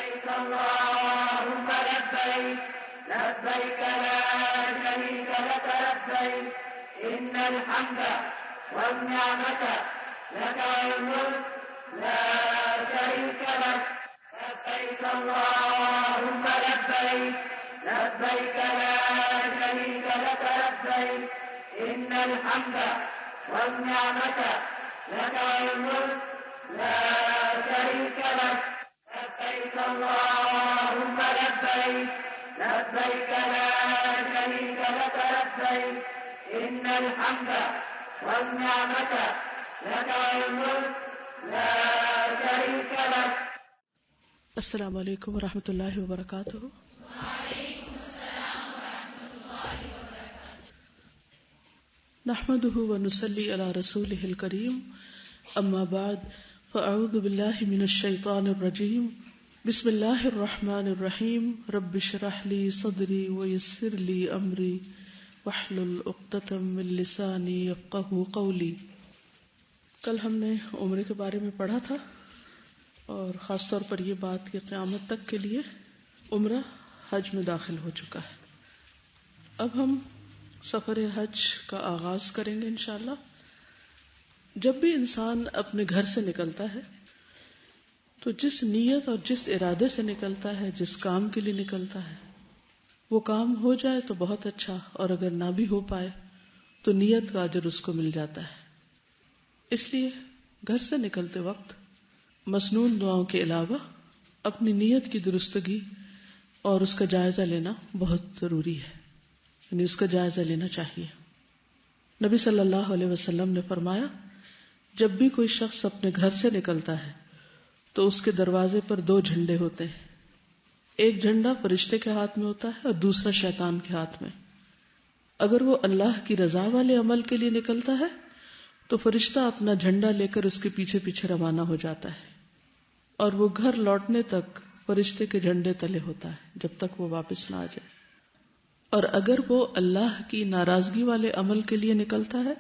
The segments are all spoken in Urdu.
اللهم لبيك لبيك لا شريك لك لبيك إن الحمد والنعمة لك والملك لا شريك لك لبيك اللهم لبيك لبيك لا شريك لك لبيك إن الحمد والنعمة لك والملك لا شريك لك لبيك اللهم لبيك لبيك لا شريك لك لبيك إن الحمد والنعمة لك والملك لا شريك لك. السلام علیکم ورحمۃ اللہ وبرکاتہ. نحمده ونصلي على رسوله الكريم اما بعد فاعوذ بالله من الشيطان الرجيم بسم الله الرحمن الرحيم رب اشرح لي صدري ويسر لي امري واحلل عقدة من لساني يفقهوا قولي. کل ہم نے عمرے کے بارے میں پڑھا تھا اور خاص طور پر یہ بات کہ قیامت تک کے لیے عمرہ حج میں داخل ہو چکا ہے. اب ہم سفر حج کا آغاز کریں گے انشاءاللہ. جب بھی انسان اپنے گھر سے نکلتا ہے تو جس نیت اور جس ارادے سے نکلتا ہے، جس کام کے لیے نکلتا ہے، وہ کام ہو جائے تو بہت اچھا، اور اگر نہ بھی ہو پائے تو نیت کا اجر اس کو مل جاتا ہے. اس لیے گھر سے نکلتے وقت مسنون دعاؤں کے علاوہ اپنی نیت کی درستگی اور اس کا جائزہ لینا بہت ضروری ہے، یعنی اس کا جائزہ لینا چاہیے. نبی صلی اللہ علیہ وسلم نے فرمایا، جب بھی کوئی شخص اپنے گھر سے نکلتا ہے تو اس کے دروازے پر 2 جھنڈے ہوتے ہیں. ایک جھنڈا فرشتے کے ہاتھ میں ہوتا ہے اور دوسرا شیطان کے ہاتھ میں. اگر وہ اللہ کی رضا والے عمل کے لیے نکلتا ہے تو فرشتہ اپنا جھنڈا لے کر اس کے پیچھے پیچھے روانہ ہو جاتا ہے، اور وہ گھر لوٹنے تک فرشتے کے جھنڈے تلے ہوتا ہے جب تک وہ واپس نہ آ جائے. اور اگر وہ اللہ کی ناراضگی والے عمل کے لیے نکلتا ہے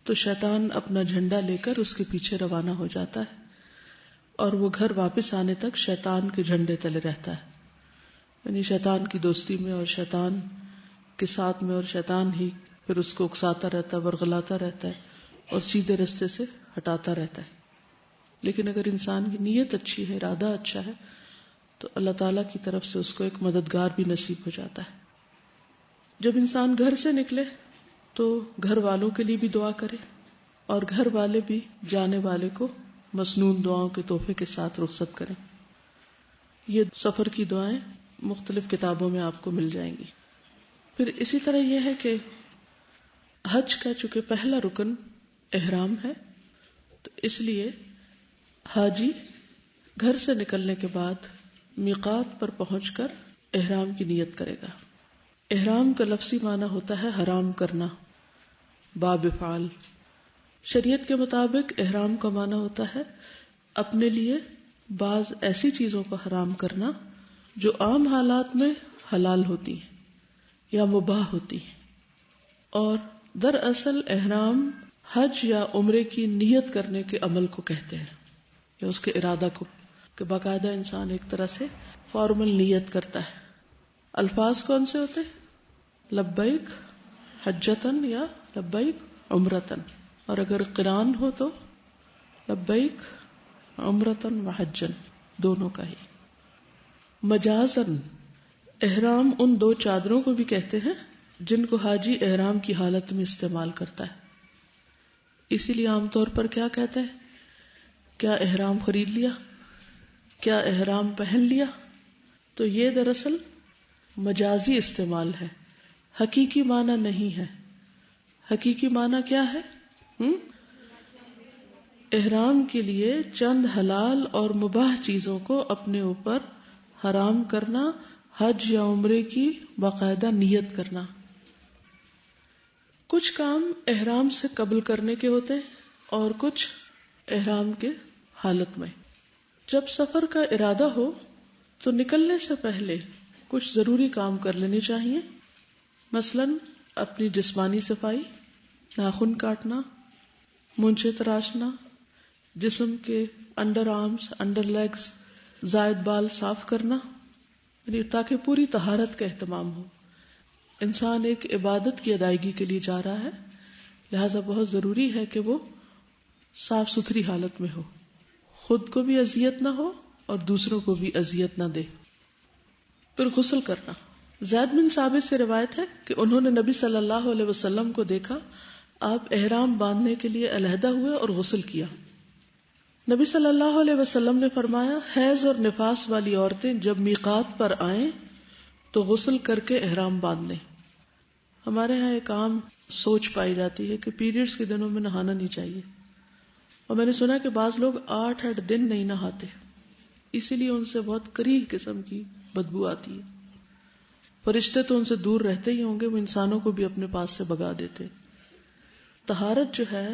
تو شیطان اپنا جھنڈا لے کر اس کے پیچھے روانہ ہو جاتا ہے، اور وہ گھر واپس آنے تک شیطان کے جھنڈے تلے رہتا ہے. یعنی شیطان کی دوستی میں اور شیطان کے ساتھ میں، اور شیطان ہی پھر اس کو اکساتا رہتا ہے، ورغلاتا رہتا ہے اور سیدھے رستے سے ہٹاتا رہتا ہے. لیکن اگر انسان کی نیت اچھی ہے، ارادہ اچھا ہے، تو اللہ تعالیٰ کی طرف سے اس کو ایک مددگار بھی نصیب ہو جاتا ہے. جب انسان گھر سے نکلے تو گھر والوں کے لیے بھی دعا کرے، اور گھر والے بھی جانے والے کو مسنون دعاؤں کے تحفے کے ساتھ رخصت کریں. یہ سفر کی دعائیں مختلف کتابوں میں آپ کو مل جائیں گی. پھر اسی طرح یہ ہے کہ حج کا چونکہ پہلا رکن احرام ہے، تو اس لیے حاجی گھر سے نکلنے کے بعد میقات پر پہنچ کر احرام کی نیت کرے گا. احرام کا لفظی معنی ہوتا ہے حرام کرنا، باب فعل. شریعت کے مطابق احرام کا معنی ہوتا ہے اپنے لیے بعض ایسی چیزوں کو حرام کرنا جو عام حالات میں حلال ہوتی ہیں یا مباح ہوتی ہیں. اور دراصل احرام حج یا عمرے کی نیت کرنے کے عمل کو کہتے ہیں، یا اس کے ارادہ کو، کہ باقاعدہ انسان ایک طرح سے فارمل نیت کرتا ہے. الفاظ کون سے ہوتے ہیں؟ لبیک حجتن یا لبیک عمرتن. اور اگر قران ہو تو لبیک عمرتن و حجن، دونوں کا ہی. مجازن احرام ان 2 چادروں کو بھی کہتے ہیں جن کو حاجی احرام کی حالت میں استعمال کرتا ہے. اسی لیے عام طور پر کیا کہتے ہیں؟ کیا احرام خرید لیا؟ کیا احرام پہن لیا؟ تو یہ دراصل مجازی استعمال ہے، حقیقی معنی نہیں ہے. حقیقی معنی کیا ہے؟ احرام کے لیے چند حلال اور مباح چیزوں کو اپنے اوپر حرام کرنا، حج یا عمرے کی باقاعدہ نیت کرنا. کچھ کام احرام سے قبل کرنے کے ہوتے ہیں اور کچھ احرام کے حالت میں. جب سفر کا ارادہ ہو تو نکلنے سے پہلے کچھ ضروری کام کر لینے چاہیے. مثلاً اپنی جسمانی صفائی، ناخن کاٹنا، مونچھیں تراشنا، جسم کے انڈر آرمز، انڈر لیگز زائد بال صاف کرنا، یعنی تاکہ پوری طہارت کا اہتمام ہو. انسان ایک عبادت کی ادائیگی کے لیے جا رہا ہے، لہذا بہت ضروری ہے کہ وہ صاف ستھری حالت میں ہو، خود کو بھی اذیت نہ ہو اور دوسروں کو بھی اذیت نہ دے. پھر غسل کرنا. زید بن ثابت سے روایت ہے کہ انہوں نے نبی صلی اللہ علیہ وسلم کو دیکھا، آپ احرام باندھنے کے لیے علیحدہ ہوئے اور غسل کیا. نبی صلی اللہ علیہ وسلم نے فرمایا، حیض اور نفاس والی عورتیں جب میقات پر آئیں تو غسل کر کے احرام باندھ لیں. ہمارے ہاں ایک عام سوچ پائی جاتی ہے کہ پیریڈز کے دنوں میں نہانا نہیں چاہیے، اور میں نے سنا کہ بعض لوگ 8 دن نہیں نہاتے، اسی لیے ان سے بہت کریہ قسم کی بدبو آتی ہے. فرشتے تو ان سے دور رہتے ہی ہوں گے، وہ انسانوں کو بھی اپنے پاس سے بھگا دیتے. طہارت جو ہے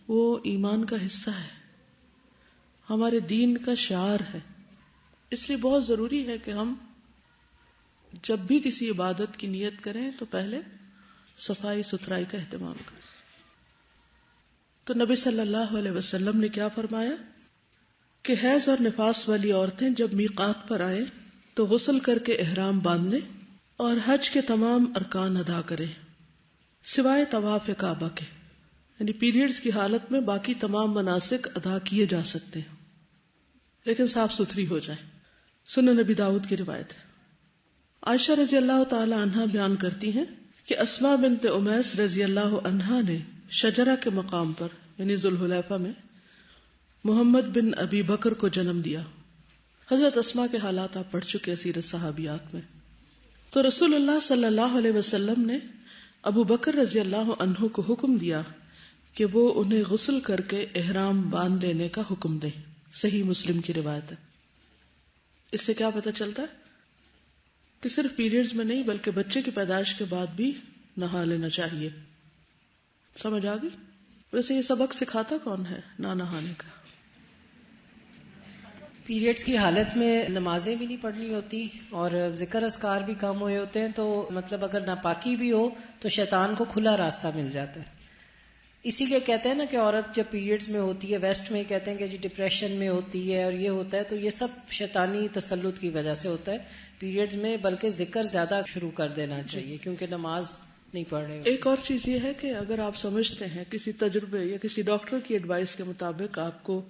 وہ ایمان کا حصہ ہے، ہمارے دین کا شعار ہے. اس لیے بہت ضروری ہے کہ ہم جب بھی کسی عبادت کی نیت کریں تو پہلے صفائی ستھرائی کا اہتمام کریں. تو نبی صلی اللہ علیہ وسلم نے کیا فرمایا کہ حیض اور نفاس والی عورتیں جب میقات پر آئیں تو غسل کر کے احرام باندھ لیں اور حج کے تمام ارکان ادا کریں سوائے طواف کعبہ کے، یعنی پیریڈز کی حالت میں باقی تمام مناسک ادا کیے جا سکتے ہیں لیکن صاف ستھری ہو جائیں. سنن نبی داؤد کی روایت ہے. عائشہ رضی اللہ تعالی عنہا بیان کرتی ہیں کہ اسماء بنت امیس رضی اللہ عنہا نے شجرہ کے مقام پر یعنی ذوالحلیفہ میں محمد بن ابی بکر کو جنم دیا. حضرت اسماء کے حالات آپ پڑھ چکے سیرت صحابیات میں. تو رسول اللہ صلی اللہ علیہ وسلم نے ابو بکر رضی اللہ عنہ کو حکم دیا کہ وہ انہیں غسل کر کے احرام باندھ دینے کا حکم دیں. صحیح مسلم کی روایت ہے. اس سے کیا پتہ چلتا ہے کہ صرف پیریڈز میں نہیں بلکہ بچے کی پیدائش کے بعد بھی نہا لینا چاہیے. سمجھ آ گئی؟ ویسے یہ سبق سکھاتا کون ہے نہ نہانے کا؟ پیریڈز کی حالت میں نمازیں بھی نہیں پڑھنی ہوتی اور ذکر اذکار بھی کم ہوئے ہوتے ہیں، تو مطلب اگر ناپاکی بھی ہو تو شیطان کو کھلا راستہ مل جاتا ہے. اسی لیے کہتے ہیں نا کہ عورت جب پیریڈز میں ہوتی ہے، ویسٹ میں کہتے ہیں کہ جی ڈپریشن میں ہوتی ہے اور یہ ہوتا ہے، تو یہ سب شیطانی تسلط کی وجہ سے ہوتا ہے. پیریڈز میں بلکہ ذکر زیادہ شروع کر دینا چاہیے کیونکہ نماز نہیں پڑھ رہے. ایک اور چیز یہ ہے کہ اگر آپ سمجھتے ہیں کسی تجربے یا کسی ڈاکٹر کی ایڈوائس کے مطابق آپ کو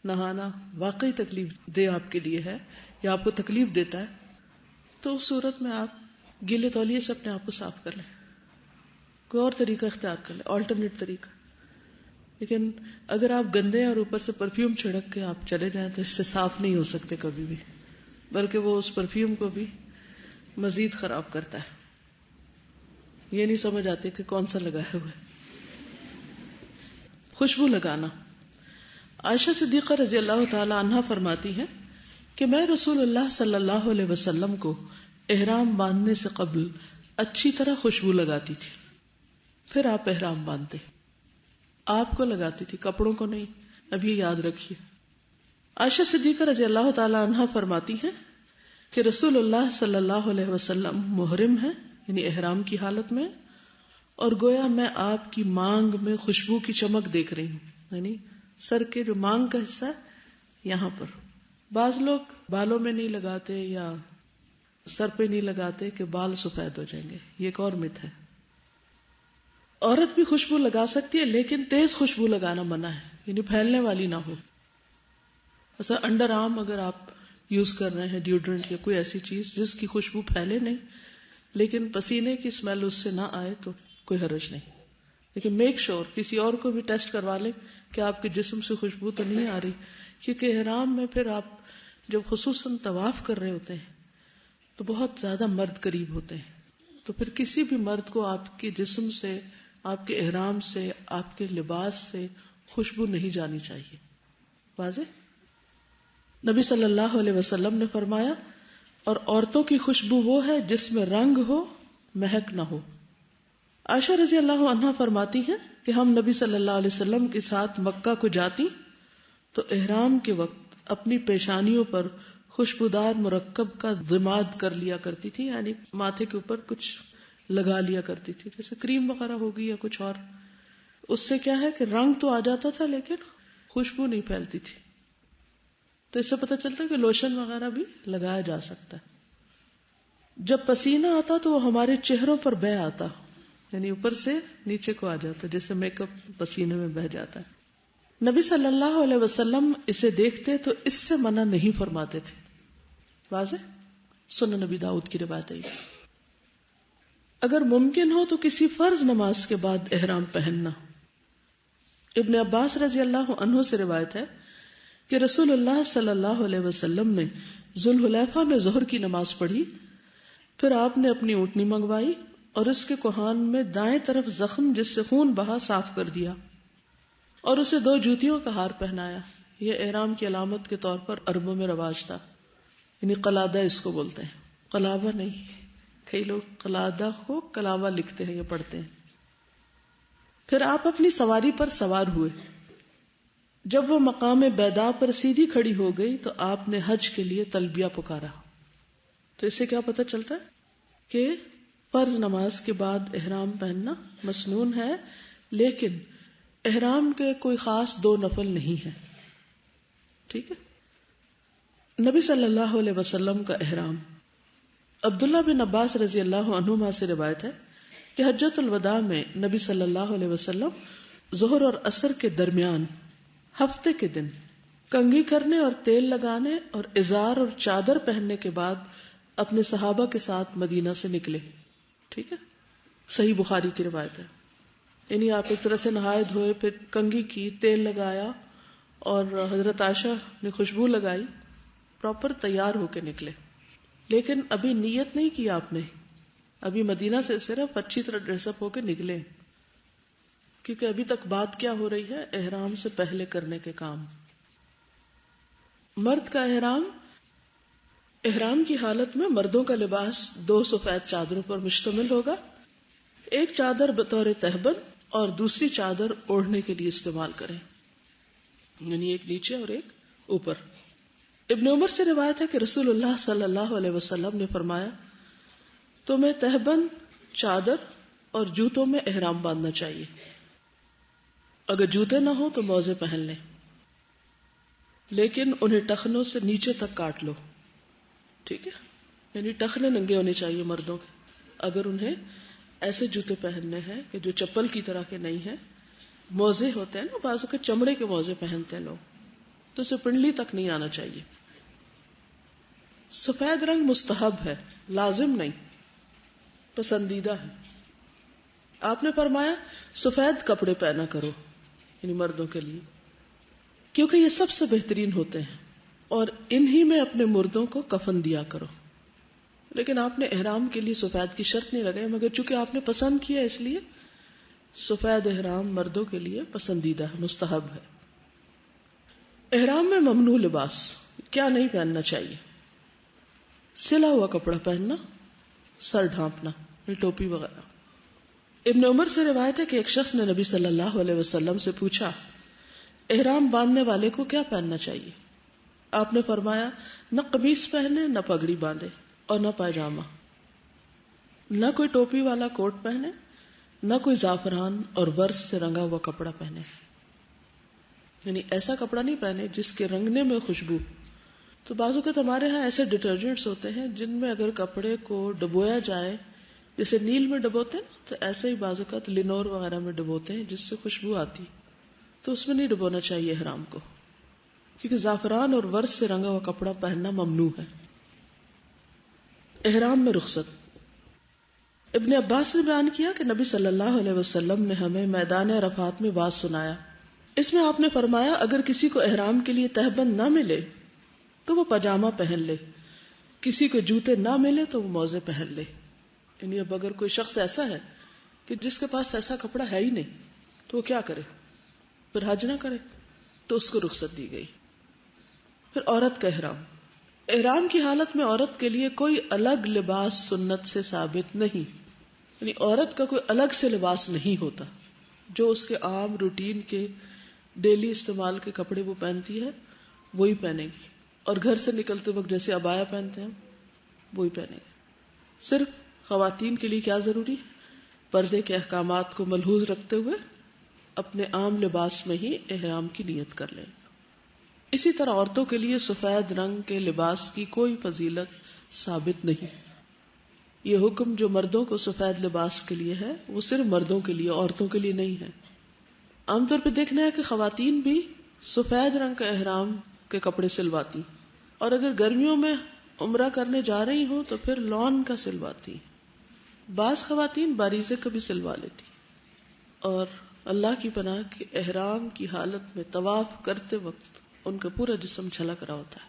نہانا واقعی تکلیف دے آپ کے لیے ہے یا آپ کو تکلیف دیتا ہے، تو اس صورت میں آپ گیلے تولیے سے اپنے آپ کو صاف کر لیں، کوئی اور طریقہ اختیار کر لیں، آلٹرنیٹ طریقہ. لیکن اگر آپ گندے اور اوپر سے پرفیوم چھڑک کے آپ چلے جائیں تو اس سے صاف نہیں ہو سکتے کبھی بھی، بلکہ وہ اس پرفیوم کو بھی مزید خراب کرتا ہے. یہ نہیں سمجھ آتی کہ کون سا لگایا ہوا ہے. خوشبو لگانا. عائشہ صدیقہ رضی اللہ تعالی عنہا فرماتی ہیں کہ میں رسول اللہ صلی اللہ علیہ وسلم کو احرام باندھنے سے قبل اچھی طرح خوشبو لگاتی تھی، پھر آپ احرام باندھتے. آپ کو لگاتی تھی، کپڑوں کو نہیں. ابھی یاد رکھیے. عائشہ صدیقہ رضی اللہ تعالی عنہا فرماتی ہیں کہ رسول اللہ صلی اللہ علیہ وسلم محرم ہیں، یعنی احرام کی حالت میں، اور گویا میں آپ کی مانگ میں خوشبو کی چمک دیکھ رہی ہوں، یعنی سر کے جو مانگ کا حصہ ہے یہاں پر. بعض لوگ بالوں میں نہیں لگاتے یا سر پہ نہیں لگاتے کہ بال سفید ہو جائیں گے، یہ ایک اور مت ہے. عورت بھی خوشبو لگا سکتی ہے لیکن تیز خوشبو لگانا منع ہے، یعنی پھیلنے والی نہ ہو. ایسا انڈر آرم اگر آپ یوز کر رہے ہیں ڈیوڈرنٹ یا کوئی ایسی چیز جس کی خوشبو پھیلے نہیں لیکن پسینے کی اسمیل اس سے نہ آئے تو کوئی حرج نہیں. لیکن میک شور کسی اور کو بھی ٹیسٹ کروا لیں کہ آپ کے جسم سے خوشبو تو نہیں آ رہی، کیونکہ احرام میں پھر آپ جب خصوصاً طواف کر رہے ہوتے ہیں تو بہت زیادہ مرد قریب ہوتے ہیں، تو پھر کسی بھی مرد کو آپ کے جسم سے، آپ کے احرام سے، آپ کے لباس سے خوشبو نہیں جانی چاہیے. واضح؟ نبی صلی اللہ علیہ وسلم نے فرمایا، اور عورتوں کی خوشبو وہ ہے جس میں رنگ ہو، مہک نہ ہو. عائشہ رضی اللہ عنہا فرماتی ہیں کہ ہم نبی صلی اللہ علیہ وسلم کے ساتھ مکہ کو جاتی تو احرام کے وقت اپنی پیشانیوں پر خوشبودار مرکب کا ضماد کر لیا کرتی تھی، یعنی ماتھے کے اوپر کچھ لگا لیا کرتی تھی، جیسے کریم وغیرہ ہوگی یا کچھ اور. اس سے کیا ہے کہ رنگ تو آ جاتا تھا لیکن خوشبو نہیں پھیلتی تھی. تو اس سے پتہ چلتا ہے کہ لوشن وغیرہ بھی لگایا جا سکتا ہے. جب پسینہ آتا تو وہ ہمارے چہروں پر بہہ آتا، یعنی اوپر سے نیچے کو آ جاتا، جیسے میک اپ پسینے میں بہہ جاتا ہے. نبی صلی اللہ علیہ وسلم اسے دیکھتے تو اس سے منع نہیں فرماتے تھے. واضح؟ سنن نبی داؤد کی روایت ہے. اگر ممکن ہو تو کسی فرض نماز کے بعد احرام پہننا. ابن عباس رضی اللہ عنہ سے روایت ہے کہ رسول اللہ صلی اللہ علیہ وسلم نے ذوالحلیفہ میں ظہر کی نماز پڑھی، پھر آپ نے اپنی اونٹنی منگوائی اور اس کے کوہان میں دائیں طرف زخم جس سے خون بہا صاف کر دیا اور اسے 2 جوتیوں کا ہار پہنایا. یہ احرام کی علامت کے طور پر عربوں میں رواج تھا، یعنی قلادہ اس کو بولتے ہیں، قلابہ نہیں. کئی لوگ قلادہ کو کلابہ لکھتے ہیں یا پڑھتے ہیں. پھر آپ اپنی سواری پر سوار ہوئے. جب وہ مقام بیضاء پر سیدھی کھڑی ہو گئی تو آپ نے حج کے لیے تلبیہ پکارا. تو اس سے کیا پتہ چلتا ہے کہ فرض نماز کے بعد احرام پہننا مسنون ہے، لیکن احرام کے کوئی خاص 2 نفل نہیں ہے. ٹھیک ہے. نبی صلی اللہ علیہ وسلم کا احرام. عبداللہ بن عباس رضی اللہ عنہما سے روایت ہے کہ حجۃ الوداع میں نبی صلی اللہ علیہ وسلم ظہر اور عصر کے درمیان ہفتے کے دن کنگھی کرنے اور تیل لگانے اور ازار اور چادر پہننے کے بعد اپنے صحابہ کے ساتھ مدینہ سے نکلے. ٹھیک ہے. صحیح بخاری کی روایت ہے. یعنی آپ ایک طرح سے نہائے دھوئے، پھر کنگھی کی، تیل لگایا اور حضرت عائشہ نے خوشبو لگائی، پراپر تیار ہو کے نکلے. لیکن ابھی نیت نہیں کی آپ نے، ابھی مدینہ سے صرف اچھی طرح ڈریس اپ ہو کے نکلے، کیونکہ ابھی تک بات کیا ہو رہی ہے؟ احرام سے پہلے کرنے کے کام. مرد کا احرام کی حالت میں مردوں کا لباس 2 سفید چادروں پر مشتمل ہوگا. ایک چادر بطور تہبند اور دوسری چادر اوڑھنے کے لیے استعمال کریں، یعنی ایک نیچے اور ایک اوپر. ابن عمر سے روایت ہے کہ رسول اللہ صلی اللہ علیہ وسلم نے فرمایا تمہیں تہبند، چادر اور جوتوں میں احرام باندھنا چاہیے. اگر جوتے نہ ہو تو موزے پہن لیں، لیکن انہیں ٹخنوں سے نیچے تک کاٹ لو. ٹھیک ہے. یعنی ٹخنے ننگے ہونے چاہیے مردوں کے. اگر انہیں ایسے جوتے پہننے ہیں کہ جو چپل کی طرح کے نہیں ہیں، موزے ہوتے ہیں نا بازو کے چمڑے کے موزے پہنتے ہیں لوگ، تو اسے پنڈلی تک نہیں آنا چاہیے. سفید رنگ مستحب ہے، لازم نہیں، پسندیدہ ہے. آپ نے فرمایا سفید کپڑے پہنا کرو، یعنی مردوں کے لیے، کیونکہ یہ سب سے بہترین ہوتے ہیں، اور انہی میں اپنے مردوں کو کفن دیا کرو. لیکن آپ نے احرام کے لیے سفید کی شرط نہیں لگائی، مگر چونکہ آپ نے پسند کیا اس لیے سفید احرام مردوں کے لیے پسندیدہ ہے، مستحب ہے. احرام میں ممنوع لباس کیا نہیں پہننا چاہیے؟ سلا ہوا کپڑا پہننا، سر ڈھانپنا، ٹوپی وغیرہ. ابن عمر سے روایت ہے کہ ایک شخص نے نبی صلی اللہ علیہ وسلم سے پوچھا احرام باندھنے والے کو کیا پہننا چاہیے؟ آپ نے فرمایا نہ قمیص پہنے، نہ پگڑی باندھے اور نہ پائجامہ، نہ کوئی ٹوپی والا کوٹ پہنے، نہ کوئی زعفران اور ورس سے رنگا ہوا کپڑا پہنے. یعنی ایسا کپڑا نہیں پہنے جس کے رنگنے میں خوشبو. تو بعض اوقات ہمارے ہاں ایسے ڈٹرجنٹس ہوتے ہیں جن میں اگر کپڑے کو ڈبویا جائے، جیسے نیل میں ڈبوتے ہیں، تو ایسے ہی بعض اوقات لینور وغیرہ میں ڈبوتے ہیں جس سے خوشبو آتی، تو اس میں نہیں ڈبونا چاہیے احرام کو، کیونکہ زعفران اور ورس سے رنگا ہوا کپڑا پہننا ممنوع ہے. احرام میں رخصت. ابن عباس نے بیان کیا کہ نبی صلی اللہ علیہ وسلم نے ہمیں میدان عرفات میں واز سنایا. اس میں آپ نے فرمایا اگر کسی کو احرام کے لیے تہبند نہ ملے تو وہ پاجامہ پہن لے، کسی کو جوتے نہ ملے تو وہ موزے پہن لے. یعنی اب اگر کوئی شخص ایسا ہے کہ جس کے پاس ایسا کپڑا ہے ہی نہیں تو وہ کیا کرے؟ پھر حج نہ کرے، تو اس کو رخصت دی گئی. پھر عورت کا احرام. احرام کی حالت میں عورت کے لیے کوئی الگ لباس سنت سے ثابت نہیں، یعنی عورت کا کوئی الگ سے لباس نہیں ہوتا. جو اس کے عام روٹین کے ڈیلی استعمال کے کپڑے وہ پہنتی ہے وہی پہنے گی، اور گھر سے نکلتے وقت جیسے عبایا پہنتے ہیں وہی پہنے گی. صرف خواتین کے لیے کیا ضروری ہے؟ پردے کے احکامات کو ملحوظ رکھتے ہوئے اپنے عام لباس میں ہی احرام کی نیت کر لیں. اسی طرح عورتوں کے لیے سفید رنگ کے لباس کی کوئی فضیلت ثابت نہیں. یہ حکم جو مردوں کو سفید لباس کے لیے ہے وہ صرف مردوں کے لیے، عورتوں کے لیے نہیں ہے. عام طور پہ دیکھنا ہے کہ خواتین بھی سفید رنگ کا احرام کے کپڑے سلواتی، اور اگر گرمیوں میں عمرہ کرنے جا رہی ہوں تو پھر لون کا سلواتی. بعض خواتین باریزے کا بھی سلوا لیتی. اور اللہ کی پناہ کہ احرام کی حالت میں طواف کرتے وقت ان کا پورا جسم جھلک رہا ہوتا ہے.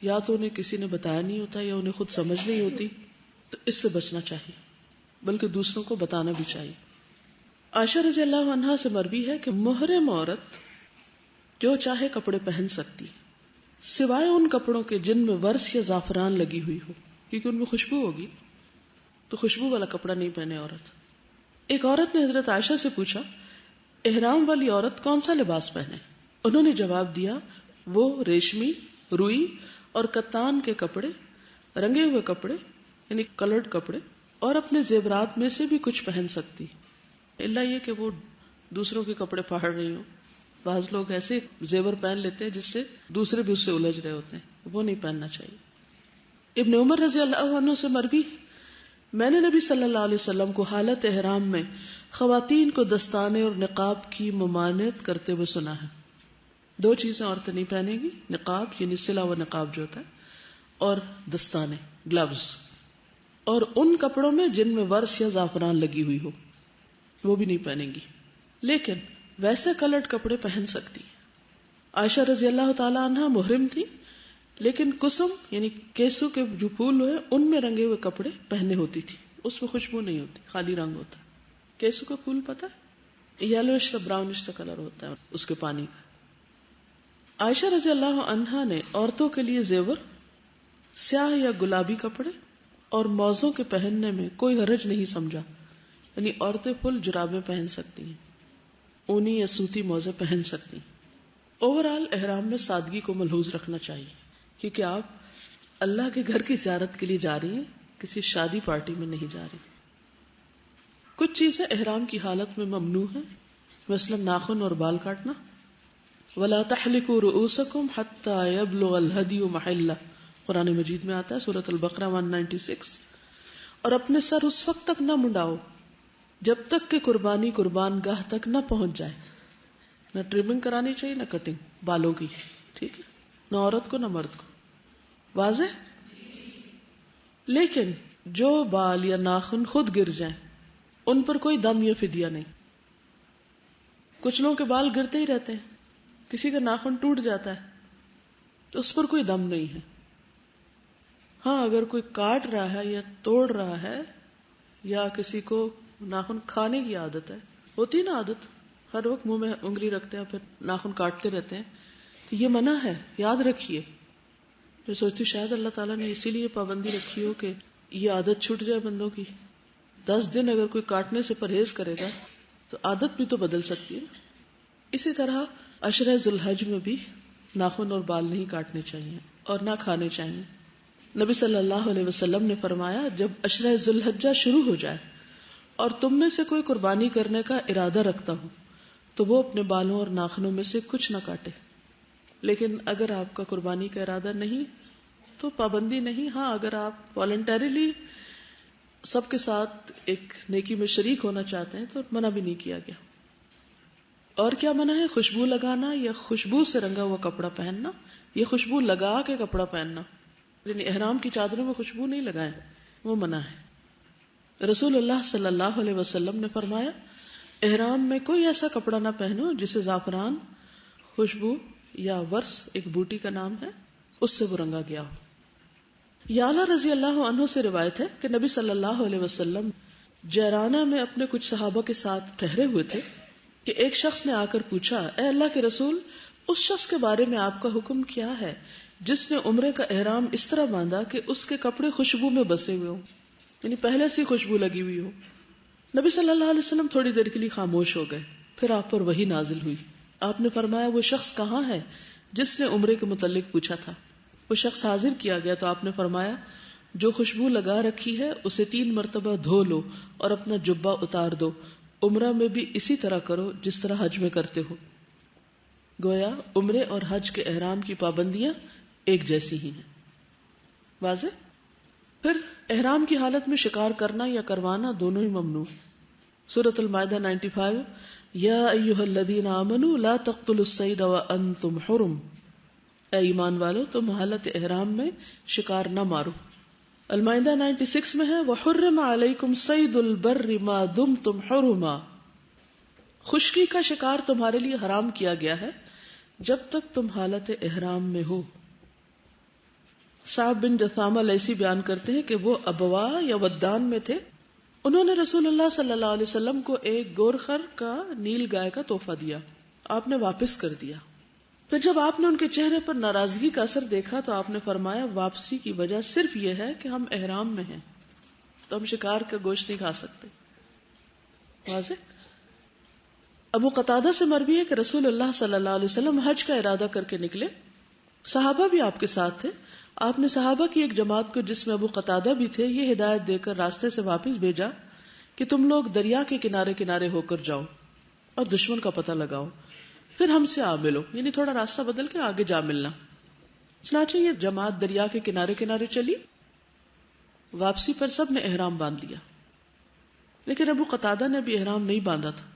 یا تو انہیں کسی نے بتایا نہیں ہوتا یا انہیں خود سمجھ نہیں ہوتی، تو اس سے بچنا چاہیے، بلکہ دوسروں کو بتانا بھی چاہیے. عائشہ رضی اللہ عنہا سے مروی ہے کہ محرم عورت جو چاہے کپڑے پہن سکتی سوائے ان کپڑوں کے جن میں ورس یا زعفران لگی ہوئی ہو، کیونکہ ان میں خوشبو ہوگی، تو خوشبو والا کپڑا نہیں پہنے عورت. ایک عورت نے حضرت عائشہ سے پوچھا احرام والی عورت کون سا لباس پہنے؟ انہوں نے جواب دیا وہ ریشمی، روئی اور کتان کے کپڑے، رنگے ہوئے کپڑے یعنی کلرڈ کپڑے، اور اپنے زیورات میں سے بھی کچھ پہن سکتی، الا یہ کہ وہ دوسروں کے کپڑے پھاڑ رہی ہوں. بعض لوگ ایسے زیور پہن لیتے ہیں جس سے دوسرے بھی اس سے الجھ رہے ہوتے ہیں، وہ نہیں پہننا چاہیے. ابن عمر رضی اللہ عنہ سے مروی میں نے نبی صلی اللہ علیہ وسلم کو حالت احرام میں خواتین کو دستانے اور نقاب کی ممانعت کرتے ہوئے سنا ہے. دو چیزیں عورتیں نہیں پہنے گی، نقاب یعنی سلا و نقاب جو ہوتا ہے، اور دستانے گلوز، اور ان کپڑوں میں جن میں ورس یا زعفران لگی ہوئی ہو وہ بھی نہیں پہنے گی. لیکن ویسے کلرڈ کپڑے پہن سکتی. عائشہ رضی اللہ تعالی عنہ محرم تھی لیکن کسم یعنی کیسو کے جو پھول ہوئے ان میں رنگے ہوئے کپڑے پہننے ہوتی تھی، اس میں خوشبو نہیں ہوتی، خالی رنگ ہوتا. کیسو کا پھول پتہ ہے، یلوش سے براؤنش سے کلر ہوتا ہے اس کے پانی کا. عائشہ رضی اللہ عنہا نے عورتوں کے لیے زیور، سیاہ یا گلابی کپڑے اور موزوں کے پہننے میں کوئی حرج نہیں سمجھا. یعنی عورتیں فل جرابیں پہن سکتی ہیں، اونی یا سوتی موزے پہن سکتی. اوورآل احرام میں سادگی کو ملحوظ رکھنا چاہیے، کیونکہ آپ اللہ کے گھر کی زیارت کے لیے جا رہی ہیں، کسی شادی پارٹی میں نہیں جا رہی. کچھ چیزیں احرام کی حالت میں ممنوع ہیں، مثلا ناخن اور بال کاٹنا. وَلَا تَحْلِقُوا رُؤُوسَكُمْ حَتَّى يَبْلُغَ الْهَدْيُ مَحِلَّهُ، قرآن مجید میں آتا ہے سورۃ البقرہ 196. اور اپنے سر اس وقت تک نہ منڈاؤ جب تک کہ قربانی قربان گاہ تک نہ پہنچ جائے. نہ ٹریمنگ کرانی چاہیے نہ کٹنگ بالوں کی، ٹھیک ہے، نہ عورت کو نہ مرد کو. واضح؟ لیکن جو بال یا ناخن خود گر جائیں ان پر کوئی دم یا فدیہ نہیں. کچھ لوگوں کے بال گرتے ہی رہتے ہیں، کسی کا ناخن ٹوٹ جاتا ہے تو اس پر کوئی دم نہیں ہے. ہاں اگر کوئی کاٹ رہا ہے یا توڑ رہا ہے یا کسی کو ناخن کھانے کی عادت ہے، ہوتی نا عادت، ہر وقت منہ میں انگلی رکھتے ہیں پھر ناخن کاٹتے رہتے ہیں، تو یہ منع ہے، یاد رکھیے. میں سوچتی ہوں شاید اللہ تعالیٰ نے اسی لیے پابندی رکھی ہو کہ یہ عادت چھوٹ جائے بندوں کی. 10 دن اگر کوئی کاٹنے سے پرہیز کرے گا تو عادت بھی تو بدل سکتی ہے. اسی طرح عشرہ ذوالحج میں بھی ناخن اور بال نہیں کاٹنے چاہیے اور نہ کھانے چاہیے. نبی صلی اللہ علیہ وسلم نے فرمایا جب عشرہ ذوالحجہ شروع ہو جائے اور تم میں سے کوئی قربانی کرنے کا ارادہ رکھتا ہو تو وہ اپنے بالوں اور ناخنوں میں سے کچھ نہ کاٹے. لیکن اگر آپ کا قربانی کا ارادہ نہیں تو پابندی نہیں. ہاں اگر آپ والنٹریلی سب کے ساتھ ایک نیکی میں شریک ہونا چاہتے ہیں تو منع بھی نہیں کیا گیا. اور کیا منع ہے؟ خوشبو لگانا یا خوشبو سے رنگا ہوا کپڑا پہننا، یہ خوشبو لگا کے کپڑا پہننا، یعنی احرام کی چادروں میں خوشبو نہیں لگائیں، وہ منع ہے. رسول اللہ صلی اللہ علیہ وسلم نے فرمایا احرام میں کوئی ایسا کپڑا نہ پہنو جسے زعفران، خوشبو یا ورس ایک بوٹی کا نام ہے اس سے وہ رنگا گیا ہو. یعلا رضی اللہ عنہ سے روایت ہے کہ نبی صلی اللہ علیہ وسلم جیرانہ میں اپنے کچھ صحابہ کے ساتھ ٹھہرے ہوئے تھے کہ ایک شخص نے آ کر پوچھا اے اللہ کے رسول، اس شخص کے بارے میں آپ کا حکم کیا ہے جس نے عمرے کا احرام اس طرح باندھا کہ اس کے کپڑے خوشبو میں بسے ہوئے ہوں، یعنی پہلے سے خوشبو لگی ہوئی ہو. نبی صلی اللہ علیہ وسلم تھوڑی دیر کے لیے خاموش ہو گئے، پھر آپ پر وحی نازل ہوئی. آپ نے فرمایا وہ شخص کہاں ہے جس نے عمرے کے متعلق پوچھا تھا؟ وہ شخص حاضر کیا گیا تو آپ نے فرمایا جو خوشبو لگا رکھی ہے اسے 3 مرتبہ دھو لو اور اپنا جبہ اتار دو. عمرہ میں بھی اسی طرح کرو جس طرح حج میں کرتے ہو. گویا عمرے اور حج کے احرام کی پابندیاں ایک جیسی ہی ہیں. واضح؟ پھر احرام کی حالت میں شکار کرنا یا کروانا دونوں ہی ممنوع. سورۃ المائدہ 95 یا ایھا الذین آمنوا لا تقتلوا الصید وانتم حرم، اے ایمان والو تم حالت احرام میں شکار نہ مارو. المائدہ 96 میں ہے وحرم علیکم صید البر ما دمتم حرما، خشکی کا شکار تمہارے لیے حرام کیا گیا ہے جب تک تم حالت احرام میں ہو. صعب بن جثامہ لیثی بیان کرتے ہیں کہ وہ ابوا یا ودان میں تھے. انہوں نے رسول اللہ صلی اللہ علیہ وسلم کو ایک گورخر کا نیل گائے کا تحفہ دیا. آپ نے واپس کر دیا. پھر جب آپ نے ان کے چہرے پر ناراضگی کا اثر دیکھا تو آپ نے فرمایا واپسی کی وجہ صرف یہ ہے کہ ہم احرام میں ہیں تو ہم شکار کا گوشت نہیں کھا سکتے. واضح؟ ابو قتادہ سے مروی ہے کہ رسول اللہ صلی اللہ علیہ وسلم حج کا ارادہ کر کے نکلے. صحابہ بھی آپ کے ساتھ تھے. آپ نے صحابہ کی ایک جماعت کو جس میں ابو قتادہ بھی تھے یہ ہدایت دے کر راستے سے واپس بھیجا کہ تم لوگ دریا کے کنارے کنارے ہو کر جاؤ اور دشمن کا پتہ لگاؤ، پھر ہم سے آ ملو، یعنی تھوڑا راستہ بدل کے آگے جا ملنا. چنانچہ یہ جماعت دریا کے کنارے کنارے چلی. واپسی پر سب نے احرام باندھ لیا، لیکن ابو قتادہ نے بھی احرام نہیں باندھا تھا.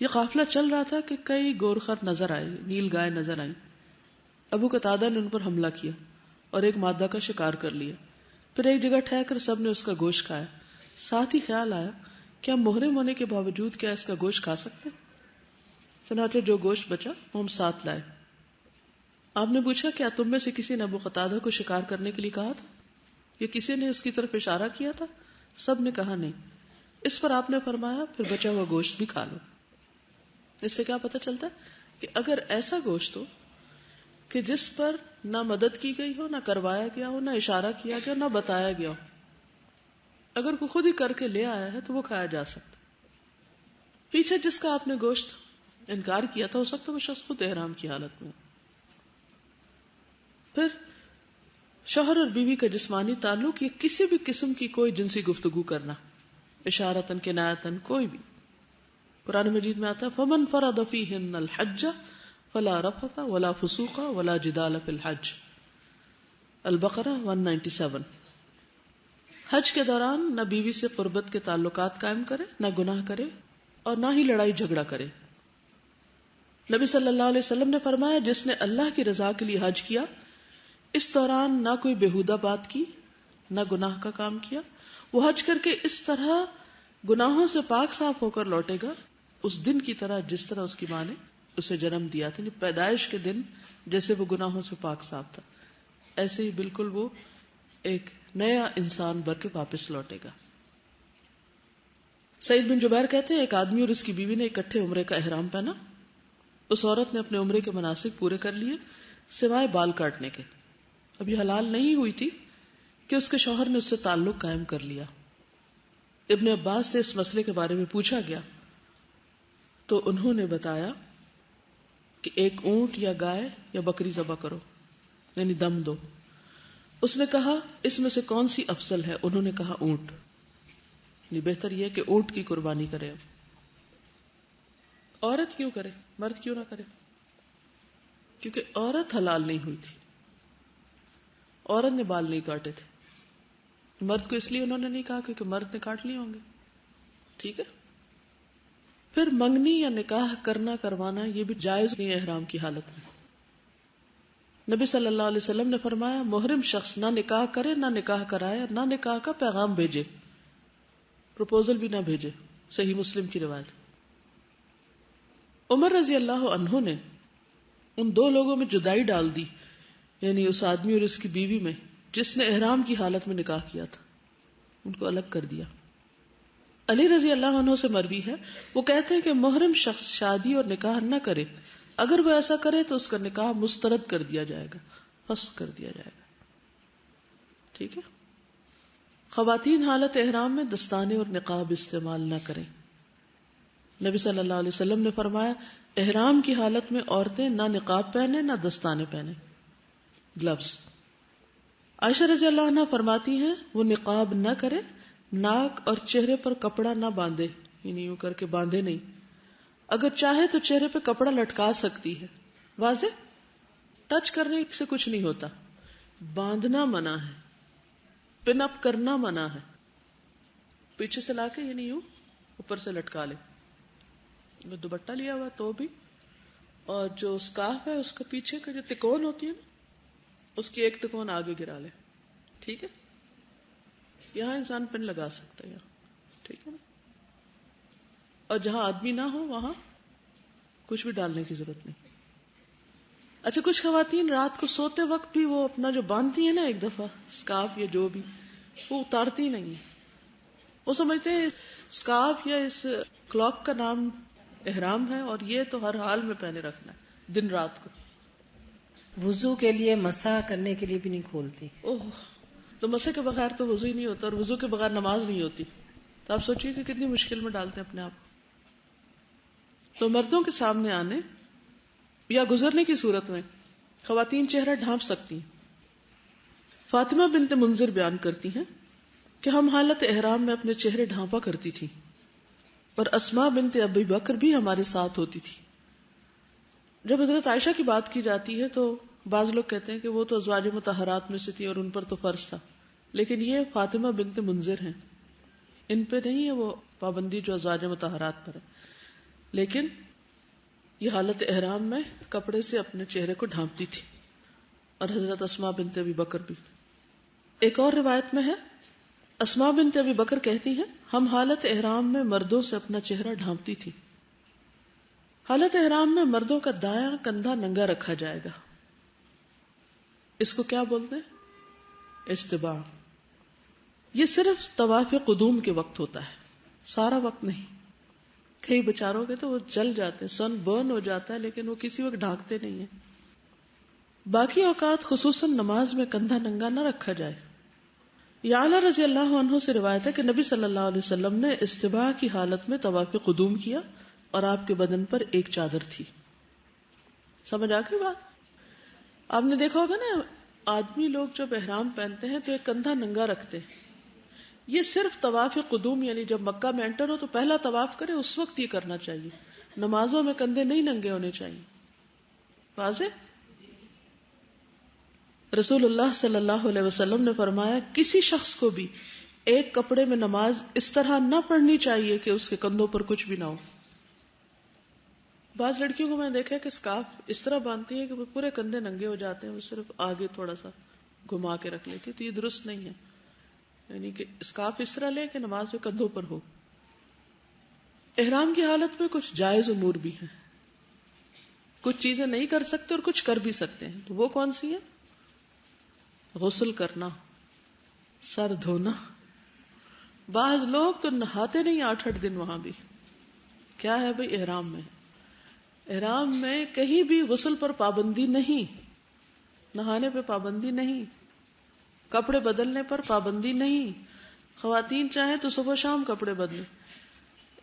یہ قافلہ چل رہا تھا کہ کئی گورخر نظر آئے، نیل گائے نظر آئیں. ابو قتادہ نے ان پر حملہ کیا اور ایک مادہ کا شکار کر لیا. پھر ایک جگہ ٹھہر کر سب نے اس کا گوشت کھایا. ساتھ ہی خیال آیا کہ ہم محرم ہونے کے باوجود کیا اس کا گوشت کھا سکتے؟ چنانچہ جو گوشت بچا وہ ہم ساتھ لائے. آپ نے پوچھا کیا تم میں سے کسی نے ابو قتادہ کو شکار کرنے کے لیے کہا تھا یا کسی نے اس کی طرف اشارہ کیا تھا؟ سب نے کہا نہیں. اس پر آپ نے فرمایا پھر بچا ہوا گوشت بھی کھا لو. اس سے کیا پتہ چلتا ہے کہ اگر ایسا گوشت ہو کہ جس پر نہ مدد کی گئی ہو، نہ کروایا گیا ہو، نہ اشارہ کیا گیا، نہ بتایا گیا ہو، اگر کوئی خود ہی کر کے لے آیا ہے تو وہ کھایا جا سکتا. پیچھے جس کا آپ نے گوشت انکار کیا تھا ہو سکتا وہ شخص خود احرام کی حالت میں. پھر شوہر اور بیوی کا جسمانی تعلق یا کسی بھی قسم کی کوئی جنسی گفتگو کرنا، اشارتن کنایتن کوئی بھی. قرآن مجید میں آتا ہے فمن فرض فیہن الحج فلا رفث ولا فسوق ولا جدال فی الحج. البقرہ 197. حج کے دوران نہ بیوی سے قربت کے تعلقات قائم کرے، نہ گناہ کرے اور نہ ہی لڑائی جھگڑا کرے. نبی صلی اللہ علیہ وسلم نے فرمایا جس نے اللہ کی رضا کے لیے حج کیا، اس دوران نہ کوئی بےہودہ بات کی، نہ گناہ کا کام کیا، وہ حج کر کے اس طرح گناہوں سے پاک صاف ہو کر لوٹے گا اس دن کی طرح جس طرح اس کی ماں نے اسے جنم دیا تھا. پیدائش کے دن جیسے وہ گناہوں سے پاک صاف تھا ایسے ہی بالکل وہ ایک نیا انسان بن کے واپس لوٹے گا. سعید بن جبیر کہتے ہیں ایک آدمی اور اس کی بیوی نے اکٹھے عمرے کا احرام پہنا. اس عورت نے اپنے عمرے کے مناسک پورے کر لیے سوائے بال کاٹنے کے. اب یہ حلال نہیں ہوئی تھی کہ اس کے شوہر نے اس سے تعلق قائم کر لیا. ابن عباس سے اس مسئلے کے بارے میں پوچھا گیا تو انہوں نے بتایا کہ ایک اونٹ یا گائے یا بکری ذبح کرو، یعنی دم دو. اس نے کہا اس میں سے کون سی افضل ہے؟ انہوں نے کہا اونٹ. یہ بہتر یہ کہ اونٹ کی قربانی کرے. عورت کیوں کرے، مرد کیوں نہ کرے؟ کیونکہ عورت حلال نہیں ہوئی تھی، عورت نے بال نہیں کاٹے تھے. مرد کو اس لیے انہوں نے نہیں کہا کیونکہ مرد نے کاٹ لیے ہوں گے. ٹھیک ہے. پھر منگنی یا نکاح کرنا کروانا یہ بھی جائز نہیں احرام کی حالت میں. نبی صلی اللہ علیہ وسلم نے فرمایا محرم شخص نہ نکاح کرے، نہ نکاح کرائے، نہ نکاح کا پیغام بھیجے، پروپوزل بھی نہ بھیجے. صحیح مسلم کی روایت. عمر رضی اللہ عنہ نے ان دو لوگوں میں جدائی ڈال دی، یعنی اس آدمی اور اس کی بیوی میں جس نے احرام کی حالت میں نکاح کیا تھا، ان کو الگ کر دیا. علی رضی اللہ عنہ سے مروی ہے وہ کہتے ہیں کہ محرم شخص شادی اور نکاح نہ کرے، اگر وہ ایسا کرے تو اس کا نکاح مسترد کر دیا جائے گا، فسخ کر دیا جائے گا. ٹھیک ہے. خواتین حالت احرام میں دستانے اور نقاب استعمال نہ کریں. نبی صلی اللہ علیہ وسلم نے فرمایا احرام کی حالت میں عورتیں نہ نقاب پہنے نہ دستانے پہنے، گلوز. عائشہ رضی اللہ عنہ فرماتی ہیں وہ نقاب نہ کرے، ناک اور چہرے پر کپڑا نہ باندھے، یعنی یوں کر کے باندھے نہیں. اگر چاہے تو چہرے پہ کپڑا لٹکا سکتی ہے واضح؟ ٹچ کرنے سے کچھ نہیں ہوتا. باندھنا منع ہے, پن اپ کرنا منع ہے. پیچھے سے لا کے یہ نہیں ہوں اوپر سے لٹکا لے. دوپٹہ لیا ہوا تو بھی, اور جو اسکارف ہے اس کا پیچھے کا جو تکون ہوتی ہے نا, اس کی ایک تکون آگے گرا لے. ٹھیک ہے, یہاں انسان پن لگا سکتا ہے یہاں, ٹھیک ہے نا. اور جہاں آدمی نہ ہو وہاں کچھ بھی ڈالنے کی ضرورت نہیں. اچھا, کچھ خواتین رات کو سوتے وقت بھی وہ اپنا جو باندھتی ہیں نا ایک دفعہ اسکارف یا جو بھی, وہ اتارتی نہیں. وہ سمجھتے ہیں اسکارف یا اس کلاک کا نام احرام ہے اور یہ تو ہر حال میں پہنے رکھنا ہے دن رات کو. وضو کے لیے مسح کرنے کے لیے بھی نہیں کھولتی. اوہ, تو مسح کے بغیر تو وضو ہی نہیں ہوتا, اور وضو کے بغیر نماز نہیں ہوتی. تو آپ سوچیے کہ کتنی مشکل میں ڈالتے ہیں اپنے آپ. تو مردوں کے سامنے آنے یا گزرنے کی صورت میں خواتین چہرہ ڈھانپ سکتی ہیں. فاطمہ بنت منذر بیان کرتی ہیں کہ ہم حالت احرام میں اپنے چہرے ڈھانپا کرتی تھی, اور اسماء بنت ابی بکر بھی ہمارے ساتھ ہوتی تھی. جب حضرت عائشہ کی بات کی جاتی ہے تو بعض لوگ کہتے ہیں کہ وہ تو ازواج مطہرات میں سے تھی اور ان پر تو فرض تھا, لیکن یہ فاطمہ بنت منذر ہیں, ان پہ نہیں ہے وہ پابندی جو ازواج مطہرات پر ہے. لیکن یہ حالت احرام میں کپڑے سے اپنے چہرے کو ڈھانپتی تھی, اور حضرت اسماء بنت ابی بکر بھی. ایک اور روایت میں ہے, اسماء بنت ابی بکر کہتی ہیں ہم حالت احرام میں مردوں سے اپنا چہرہ ڈھانپتی تھی. حالت احرام میں مردوں کا دایاں کندھا ننگا رکھا جائے گا. اس کو کیا بولتے ہیں؟ استباع. یہ صرف طواف قدوم کے وقت ہوتا ہے, سارا وقت نہیں. کئی بچاروں کے تو وہ جل جاتے ہیں, سن برن ہو جاتا ہے, لیکن وہ کسی وقت ڈھانکتے نہیں ہیں. باقی اوقات خصوصاً نماز میں کندھا ننگا نہ رکھا جائے. یعلا رضی اللہ عنہ سے روایت ہے کہ نبی صلی اللہ علیہ وسلم نے استباع کی حالت میں طواف قدوم کیا اور آپ کے بدن پر ایک چادر تھی. سمجھ آ گئی بات؟ آپ نے دیکھا ہوگا نا, آدمی لوگ جب احرام پہنتے ہیں تو ایک کندھا ننگا رکھتے ہیں. یہ صرف طواف قدوم, یعنی جب مکہ میں انٹر ہو تو پہلا طواف کرے اس وقت یہ کرنا چاہیے. نمازوں میں کندھے نہیں ننگے ہونے چاہیے. واضح؟ رسول اللہ صلی اللہ علیہ وسلم نے فرمایا کسی شخص کو بھی ایک کپڑے میں نماز اس طرح نہ پڑھنی چاہیے کہ اس کے کندھوں پر کچھ بھی نہ ہو. بعض لڑکیوں کو میں نے دیکھا کہ اسکارف اس طرح باندھتی ہیں کہ وہ پورے کندھے ننگے ہو جاتے ہیں, وہ صرف آگے تھوڑا سا گھما کے رکھ لیتی. تو یہ درست نہیں ہے. یعنی کہ اسکارف اس طرح لے کہ نماز میں کندھوں پر ہو. احرام کی حالت میں کچھ جائز امور بھی ہیں. کچھ چیزیں نہیں کر سکتے اور کچھ کر بھی سکتے ہیں. تو وہ کون سی ہیں؟ غسل کرنا, سر دھونا. بعض لوگ تو نہاتے نہیں 8 دن وہاں بھی. کیا ہے بھئی احرام میں؟ احرام میں کہیں بھی غسل پر پابندی نہیں, نہانے پہ پابندی نہیں, کپڑے بدلنے پر پابندی نہیں. خواتین چاہیں تو صبح شام کپڑے بدلیں.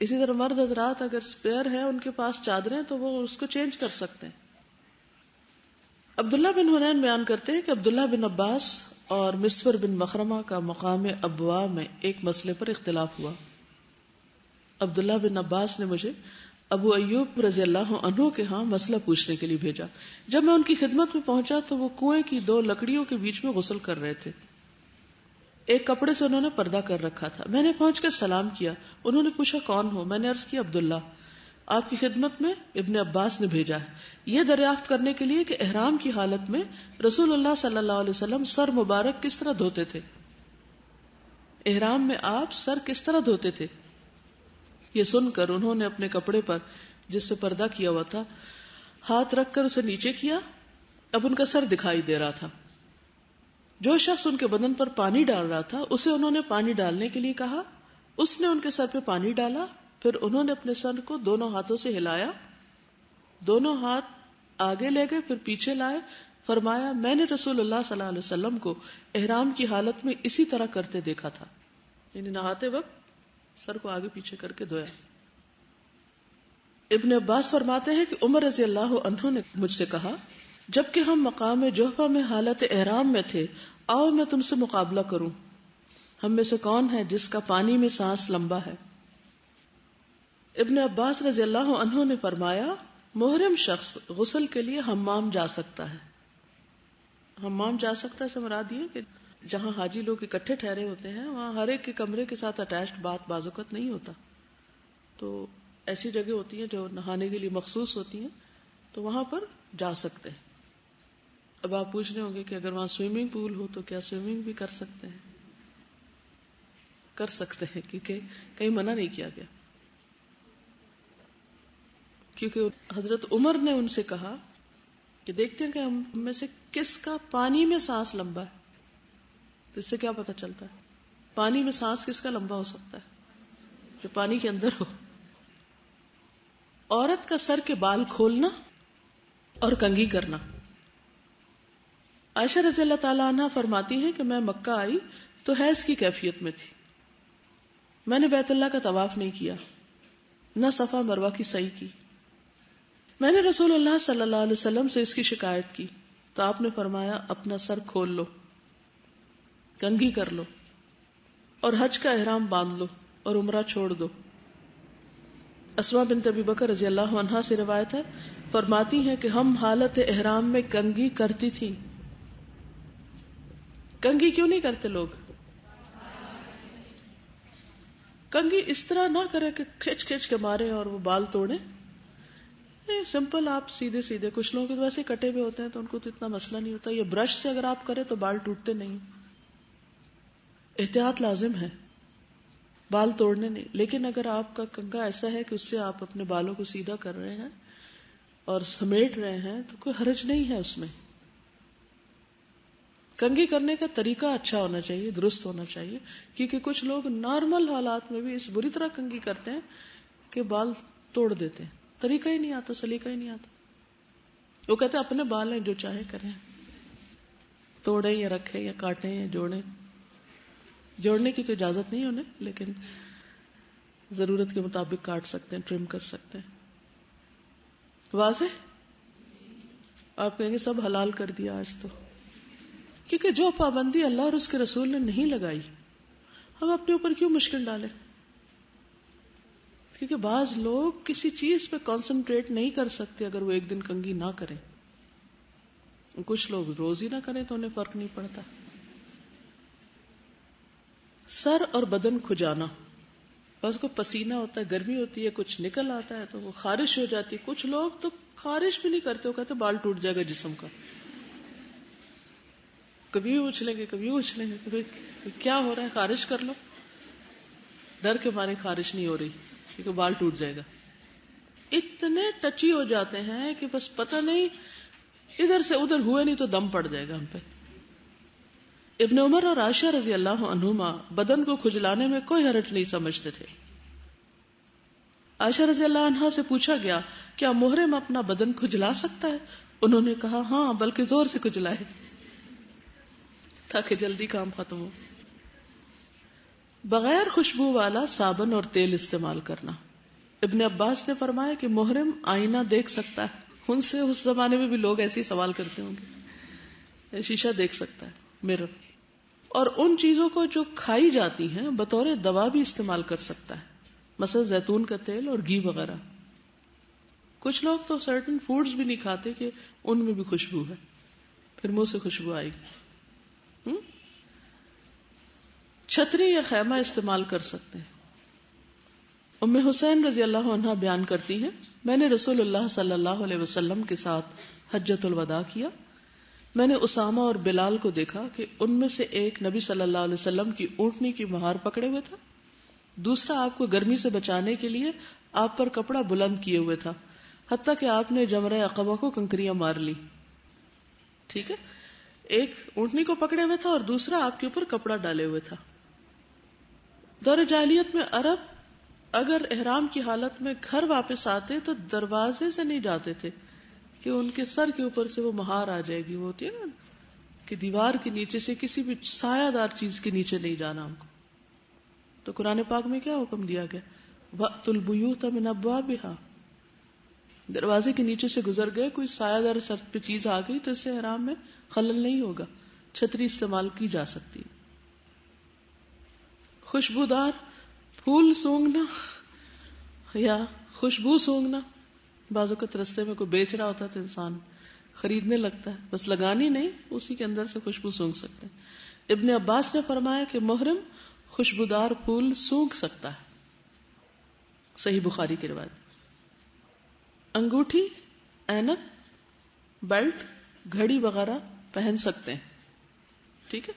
اسی طرح مرد حضرات اگر سپیئر ہے ان کے پاس چادریں تو وہ اس کو چینج کر سکتے ہیں. عبداللہ بن حنین بیان کرتے ہیں کہ عبداللہ بن عباس اور مسور بن مخرمہ کا مقام ابوا میں ایک مسئلے پر اختلاف ہوا. عبداللہ بن عباس نے مجھے ابو ایوب رضی اللہ عنہ کے ہاں مسئلہ پوچھنے کے لیے بھیجا. جب میں ان کی خدمت میں پہنچا تو وہ کنویں کی 2 لکڑیوں کے بیچ میں غسل کر رہے تھے. ایک کپڑے سے انہوں نے پردہ کر رکھا تھا. میں نے پہنچ کر سلام کیا. انہوں نے پوچھا کون ہو؟ میں نے عرض کی عبداللہ, آپ کی خدمت میں ابن عباس نے بھیجا ہے یہ دریافت کرنے کے لیے کہ احرام کی حالت میں رسول اللہ صلی اللہ علیہ وسلم سر مبارک کس طرح دھوتے تھے. احرام میں آپ سر کس طرح دھوتے تھے؟ یہ سن کر انہوں نے اپنے کپڑے پر جس سے پردہ کیا ہوا تھا ہاتھ رکھ کر اسے نیچے کیا. اب ان کا سر دکھائی دے رہا تھا. جو شخص ان کے بدن پر پانی ڈال رہا تھا اسے انہوں نے پانی ڈالنے کے لیے کہا. اس نے ان کے سر پہ پانی ڈالا. پھر انہوں نے اپنے سر کو دونوں ہاتھوں سے ہلایا, دونوں ہاتھ آگے لے گئے پھر پیچھے لائے. فرمایا میں نے رسول اللہ صلی اللہ علیہ وسلم کو احرام کی حالت میں اسی طرح کرتے دیکھا تھا. یعنی نہاتے وقت سر کو آگے پیچھے کر کے دھویا. ابن عباس فرماتے ہیں کہ عمر رضی اللہ عنہ نے مجھ سے کہا جبکہ ہم مقام جوحفہ میں حالت احرام میں تھے, آؤ میں تم سے مقابلہ کروں, ہم میں سے کون ہے جس کا پانی میں سانس لمبا ہے. ابن عباس رضی اللہ عنہ نے فرمایا محرم شخص غسل کے لیے حمام جا سکتا ہے. حمام جا سکتا ہے سے مراد یہ کہ جہاں حاجی لوگ اکٹھے ٹھہرے ہوتے ہیں وہاں ہر ایک کے کمرے کے ساتھ اٹیچڈ بعض اوقات نہیں ہوتا، تو ایسی جگہ ہوتی ہیں جو نہانے کے لیے مخصوص ہوتی ہیں، تو وہاں پر جا سکتے ہیں. اب آپ پوچھ رہے ہوں گے کہ اگر وہاں سوئمنگ پول ہو تو کیا سوئمنگ بھی کر سکتے ہیں؟ کر سکتے ہیں، کیونکہ کہیں منع نہیں کیا گیا. کیونکہ حضرت عمر نے ان سے کہا کہ دیکھتے ہیں کہ ہم میں سے کس کا پانی میں سانس لمبا ہے. تو اس سے کیا پتہ چلتا ہے پانی میں سانس کس کا لمبا ہو سکتا ہے؟ جو پانی کے اندر ہو. عورت کا سر کے بال کھولنا اور کنگھی کرنا. عائشہ رضی اللہ تعالیٰ عنہ فرماتی ہیں کہ میں مکہ آئی تو حیض کی کیفیت میں تھی. میں نے بیت اللہ کا طواف نہیں کیا، نہ صفا مروہ کی سعی کی. میں نے رسول اللہ صلی اللہ علیہ وسلم سے اس کی شکایت کی تو آپ نے فرمایا اپنا سر کھول لو، کنگھی کر لو اور حج کا احرام باندھ لو اور عمرہ چھوڑ دو. اسما بنت ابی بکر رضی اللہ عنہا سے روایت ہے، فرماتی ہیں کہ ہم حالت احرام میں کنگھی کرتی تھی. کنگھی کیوں نہیں کرتے لوگ؟ کنگھی اس طرح نہ کرے کہ کھچ کھچ کے مارے اور وہ بال توڑے. سمپل آپ سیدھے سیدھے، کچھ لوگ ویسے کٹے ہوئے ہوتے ہیں تو ان کو تو اتنا مسئلہ نہیں ہوتا. یہ برش سے اگر آپ کریں تو بال ٹوٹتے نہیں. احتیاط لازم ہے، بال توڑنے نہیں. لیکن اگر آپ کا کنگھا ایسا ہے کہ اس سے آپ اپنے بالوں کو سیدھا کر رہے ہیں اور سمیٹ رہے ہیں تو کوئی حرج نہیں ہے اس میں. کنگھی کرنے کا طریقہ اچھا ہونا چاہیے، درست ہونا چاہیے، کیونکہ کچھ لوگ نارمل حالات میں بھی اس بری طرح کنگھی کرتے ہیں کہ بال توڑ دیتے ہیں. طریقہ ہی نہیں آتا، سلیقہ ہی نہیں آتا. وہ کہتے ہیں اپنے بال ہیں جو چاہے کریں، توڑیں یا رکھیں یا کاٹیں یا جوڑیں. جوڑنے کی تو اجازت نہیں انہیں، لیکن ضرورت کے مطابق کاٹ سکتے ہیں، ٹرم کر سکتے ہیں. واضح؟ آپ کہیں گے سب حلال کر دیا آج تو، کیونکہ جو پابندی اللہ اور اس کے رسول نے نہیں لگائی ہم اپنے اوپر کیوں مشکل ڈالیں؟ کیونکہ بعض لوگ کسی چیز پہ کانسنٹریٹ نہیں کر سکتے اگر وہ ایک دن کنگھی نہ کریں. کچھ لوگ روز ہی نہ کریں تو انہیں فرق نہیں پڑتا. سر اور بدن کھجانا، بس کو پسینہ ہوتا ہے، گرمی ہوتی ہے، کچھ نکل آتا ہے تو وہ خارش ہو جاتی. کچھ لوگ تو خارش بھی نہیں کرتے، وہ کہتے بال ٹوٹ جائے گا جسم کا. کبھی اچھلیں گے کبھی اچھلیں گے، کبھی کیا ہو رہا ہے، خارش کر لو. ڈر کے مارے خارش نہیں ہو رہی کیونکہ بال ٹوٹ جائے گا. اتنے ٹچی ہو جاتے ہیں کہ بس پتہ نہیں ادھر سے ادھر ہوئے نہیں تو دم پڑ جائے گا ہم پہ. ابن عمر اور عائشہ رضی اللہ عنہما بدن کو کھجلانے میں کوئی حرج نہیں سمجھتے تھے. عائشہ رضی اللہ عنہا سے پوچھا گیا کیا محرم اپنا بدن کھجلا سکتا ہے؟ انہوں نے کہا ہاں، بلکہ زور سے کھجلائے تاکہ جلدی کام ختم ہو. بغیر خوشبو والا صابن اور تیل استعمال کرنا. ابن عباس نے فرمایا کہ محرم آئینہ دیکھ سکتا ہے. ان سے اس زمانے میں بھی لوگ ایسے ہی سوال کرتے ہوں گے. شیشہ دیکھ سکتا ہے، مرر. اور ان چیزوں کو جو کھائی جاتی ہیں بطور دوا بھی استعمال کر سکتا ہے، مثلا زیتون کا تیل اور گھی وغیرہ. کچھ لوگ تو سرٹن فوڈز بھی نہیں کھاتے کہ ان میں بھی خوشبو ہے، پھر منہ سے خوشبو آئے گی. چھتری یا خیمہ استعمال کر سکتے ہیں. ام حسین رضی اللہ عنہا بیان کرتی ہیں میں نے رسول اللہ صلی اللہ علیہ وسلم کے ساتھ حجۃ الوداع کیا. میں نے اسامہ اور بلال کو دیکھا کہ ان میں سے ایک نبی صلی اللہ علیہ وسلم کی اونٹنی کی مہار پکڑے ہوئے تھا، دوسرا آپ کو گرمی سے بچانے کے لیے آپ پر کپڑا بلند کیے ہوئے تھا، حتیٰ کہ آپ نے جمرہ عقبہ کو کنکریاں مار لی. ٹھیک ہے، ایک اونٹنی کو پکڑے ہوئے تھا اور دوسرا آپ کے اوپر کپڑا ڈالے ہوئے تھا. دور جاہلیت میں عرب اگر احرام کی حالت میں گھر واپس آتے تو دروازے سے نہیں جاتے تھے کہ ان کے سر کے اوپر سے وہ مہار آ جائے گی. وہ ہوتی ہے نا کہ دیوار کے نیچے سے کسی بھی سایہ دار چیز کے نیچے نہیں جانا ہم کو. تو قرآن پاک میں کیا حکم دیا گیا؟ وَأْتُوا الْبُيُوتَ مِنْ أَبْوَابِهَا. دروازے کے نیچے سے گزر گئے، کوئی سایہ دار سر پہ چیز آ گئی تو اس سے احرام میں خلل نہیں ہوگا. چھتری استعمال کی جا سکتی. خوشبودار پھول سونگنا یا خوشبو سونگنا بعض اوقات رستے میں کوئی بیچ رہا ہوتا ہے تو انسان خریدنے لگتا ہے، بس لگانی نہیں، اسی کے اندر سے خوشبو سونگھ سکتے ہیں۔ ابن عباس نے فرمایا کہ محرم خوشبودار پھول سونگھ سکتا ہے، صحیح بخاری کی روایت۔ انگوٹھی، اینک، بیلٹ، گھڑی وغیرہ پہن سکتے ہیں، ٹھیک ہے۔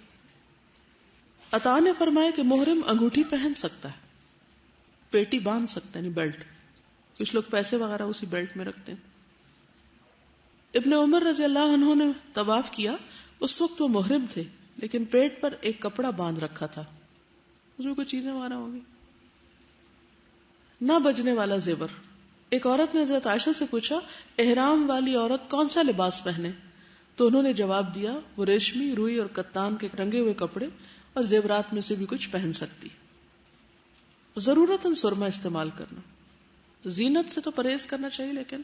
عطا نے فرمایا کہ محرم انگوٹھی پہن سکتا ہے، پیٹی باندھ سکتا ہے، یعنی بیلٹ، کچھ لوگ پیسے وغیرہ اسی بیلٹ میں رکھتے ہیں۔ ابن عمر رضی اللہ عنہ نے طواف کیا، اس وقت وہ محرم تھے لیکن پیٹ پر ایک کپڑا باندھ رکھا تھا، اس میں کوئی چیزیں وغیرہ ہوگی۔ نہ بجنے والا زیور، ایک عورت نے حضرت عائشہ سے پوچھا احرام والی عورت کون سا لباس پہنے، تو انہوں نے جواب دیا وہ ریشمی، روئی اور کتان کے رنگے ہوئے کپڑے اور زیورات میں سے بھی کچھ پہن سکتی۔ ضرورتاً سرما استعمال کرنا، زینت سے تو پرہیز کرنا چاہیے، لیکن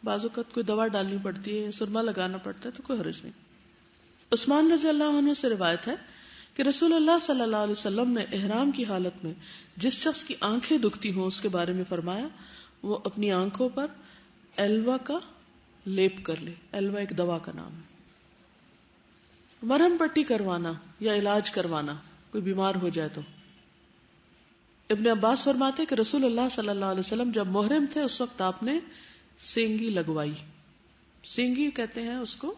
بعض اوقات کوئی دوا ڈالنی پڑتی ہے، سرما لگانا پڑتا ہے تو کوئی حرج نہیں۔ عثمان رضی اللہ عنہ سے روایت ہے کہ رسول اللہ صلی اللہ علیہ وسلم نے احرام کی حالت میں جس شخص کی آنکھیں دکھتی ہوں اس کے بارے میں فرمایا وہ اپنی آنکھوں پر ایلوا کا لیپ کر لے۔ ایلوا ایک دوا کا نام ہے۔ مرہم پٹی کروانا یا علاج کروانا، کوئی بیمار ہو جائے تو۔ ابن عباس فرماتے کہ رسول اللہ صلی اللہ علیہ وسلم جب محرم تھے اس وقت آپ نے سینگی لگوائی۔ سینگی کہتے ہیں اس کو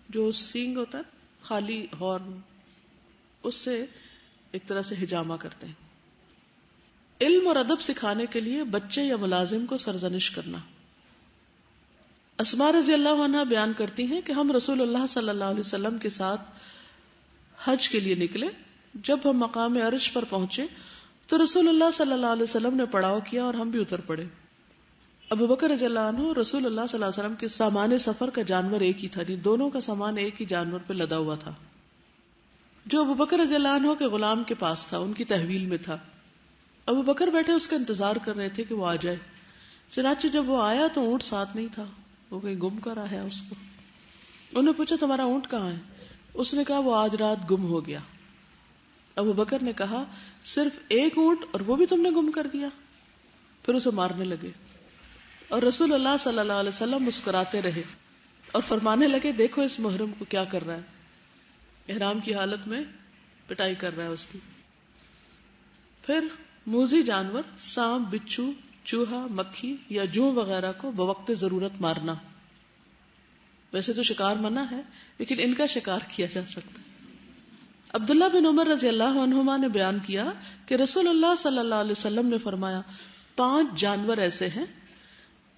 جو سینگ ہوتا ہے خالی ہارن، اس سے ایک طرح سے ہجامہ کرتے ہیں۔ علم اور ادب سکھانے کے لیے بچے یا ملازم کو سرزنش کرنا۔ اسماء رضی اللہ عنہا بیان کرتی ہیں کہ ہم رسول اللہ صلی اللہ علیہ وسلم کے ساتھ حج کے لیے نکلے، جب ہم مقام عرش پر پہنچے تو رسول اللہ صلی اللہ علیہ وسلم نے پڑاؤ کیا اور ہم بھی اتر پڑے۔ ابو بکر رضی اللہ عنہ رسول اللہ صلی اللہ علیہ وسلم کے سامان سفر کا جانور ایک ہی تھا، نہیں دونوں کا سامان ایک ہی جانور پہ لدا ہوا تھا جو ابو بکر رضی اللہ عنہ کے غلام کے پاس تھا، ان کی تحویل میں تھا۔ ابو بکر بیٹھے اس کا انتظار کر رہے تھے کہ وہ آ جائے، چنانچہ جب وہ آیا تو اونٹ ساتھ نہیں تھا، وہ کہیں گم کر آیا اس کو۔ انہوں نے پوچھا تمہارا اونٹ کہاں ہے؟ اس نے کہا وہ آج رات گم ہو گیا۔ ابو بکر نے کہا صرف ایک اونٹ اور وہ بھی تم نے گم کر دیا؟ پھر اسے مارنے لگے، اور رسول اللہ صلی اللہ علیہ وسلم مسکراتے رہے اور فرمانے لگے دیکھو اس محرم کو کیا کر رہا ہے، احرام کی حالت میں پٹائی کر رہا ہے اس کی۔ پھر موذی جانور، سانپ، بچھو، چوہا، مکھی یا جوں وغیرہ کو بوقت ضرورت مارنا۔ ویسے تو شکار منع ہے لیکن ان کا شکار کیا جا سکتا ہے۔ عبداللہ بن عمر رضی اللہ عنہما نے بیان کیا کہ رسول اللہ صلی اللہ علیہ وسلم نے فرمایا 5 جانور ایسے ہیں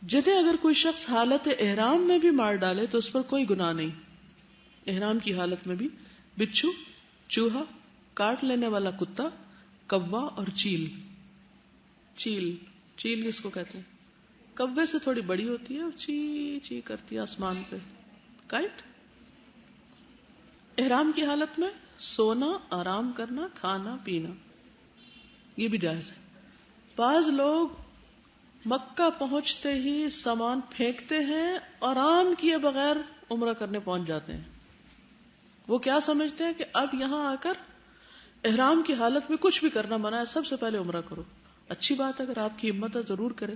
جنہیں اگر کوئی شخص حالت احرام میں بھی مار ڈالے تو اس پر کوئی گناہ نہیں۔ احرام کی حالت میں بھی بچھو، چوہا، کاٹ لینے والا کتا، کوا اور چیل۔ چیل کس کو کہتے ہیں؟ کوے سے تھوڑی بڑی ہوتی ہے اور چی چی کرتی ہے آسمان پہ، کائٹ۔ احرام کی حالت میں سونا، آرام کرنا، کھانا پینا یہ بھی جائز ہے۔ بعض لوگ مکہ پہنچتے ہی سامان پھینکتے ہیں، آرام کیے بغیر عمرہ کرنے پہنچ جاتے ہیں۔ وہ کیا سمجھتے ہیں کہ اب یہاں آ کر احرام کی حالت میں کچھ بھی کرنا منع ہے، سب سے پہلے عمرہ کرو۔ اچھی بات ہے اگر آپ کی ہمت ہے ضرور کریں،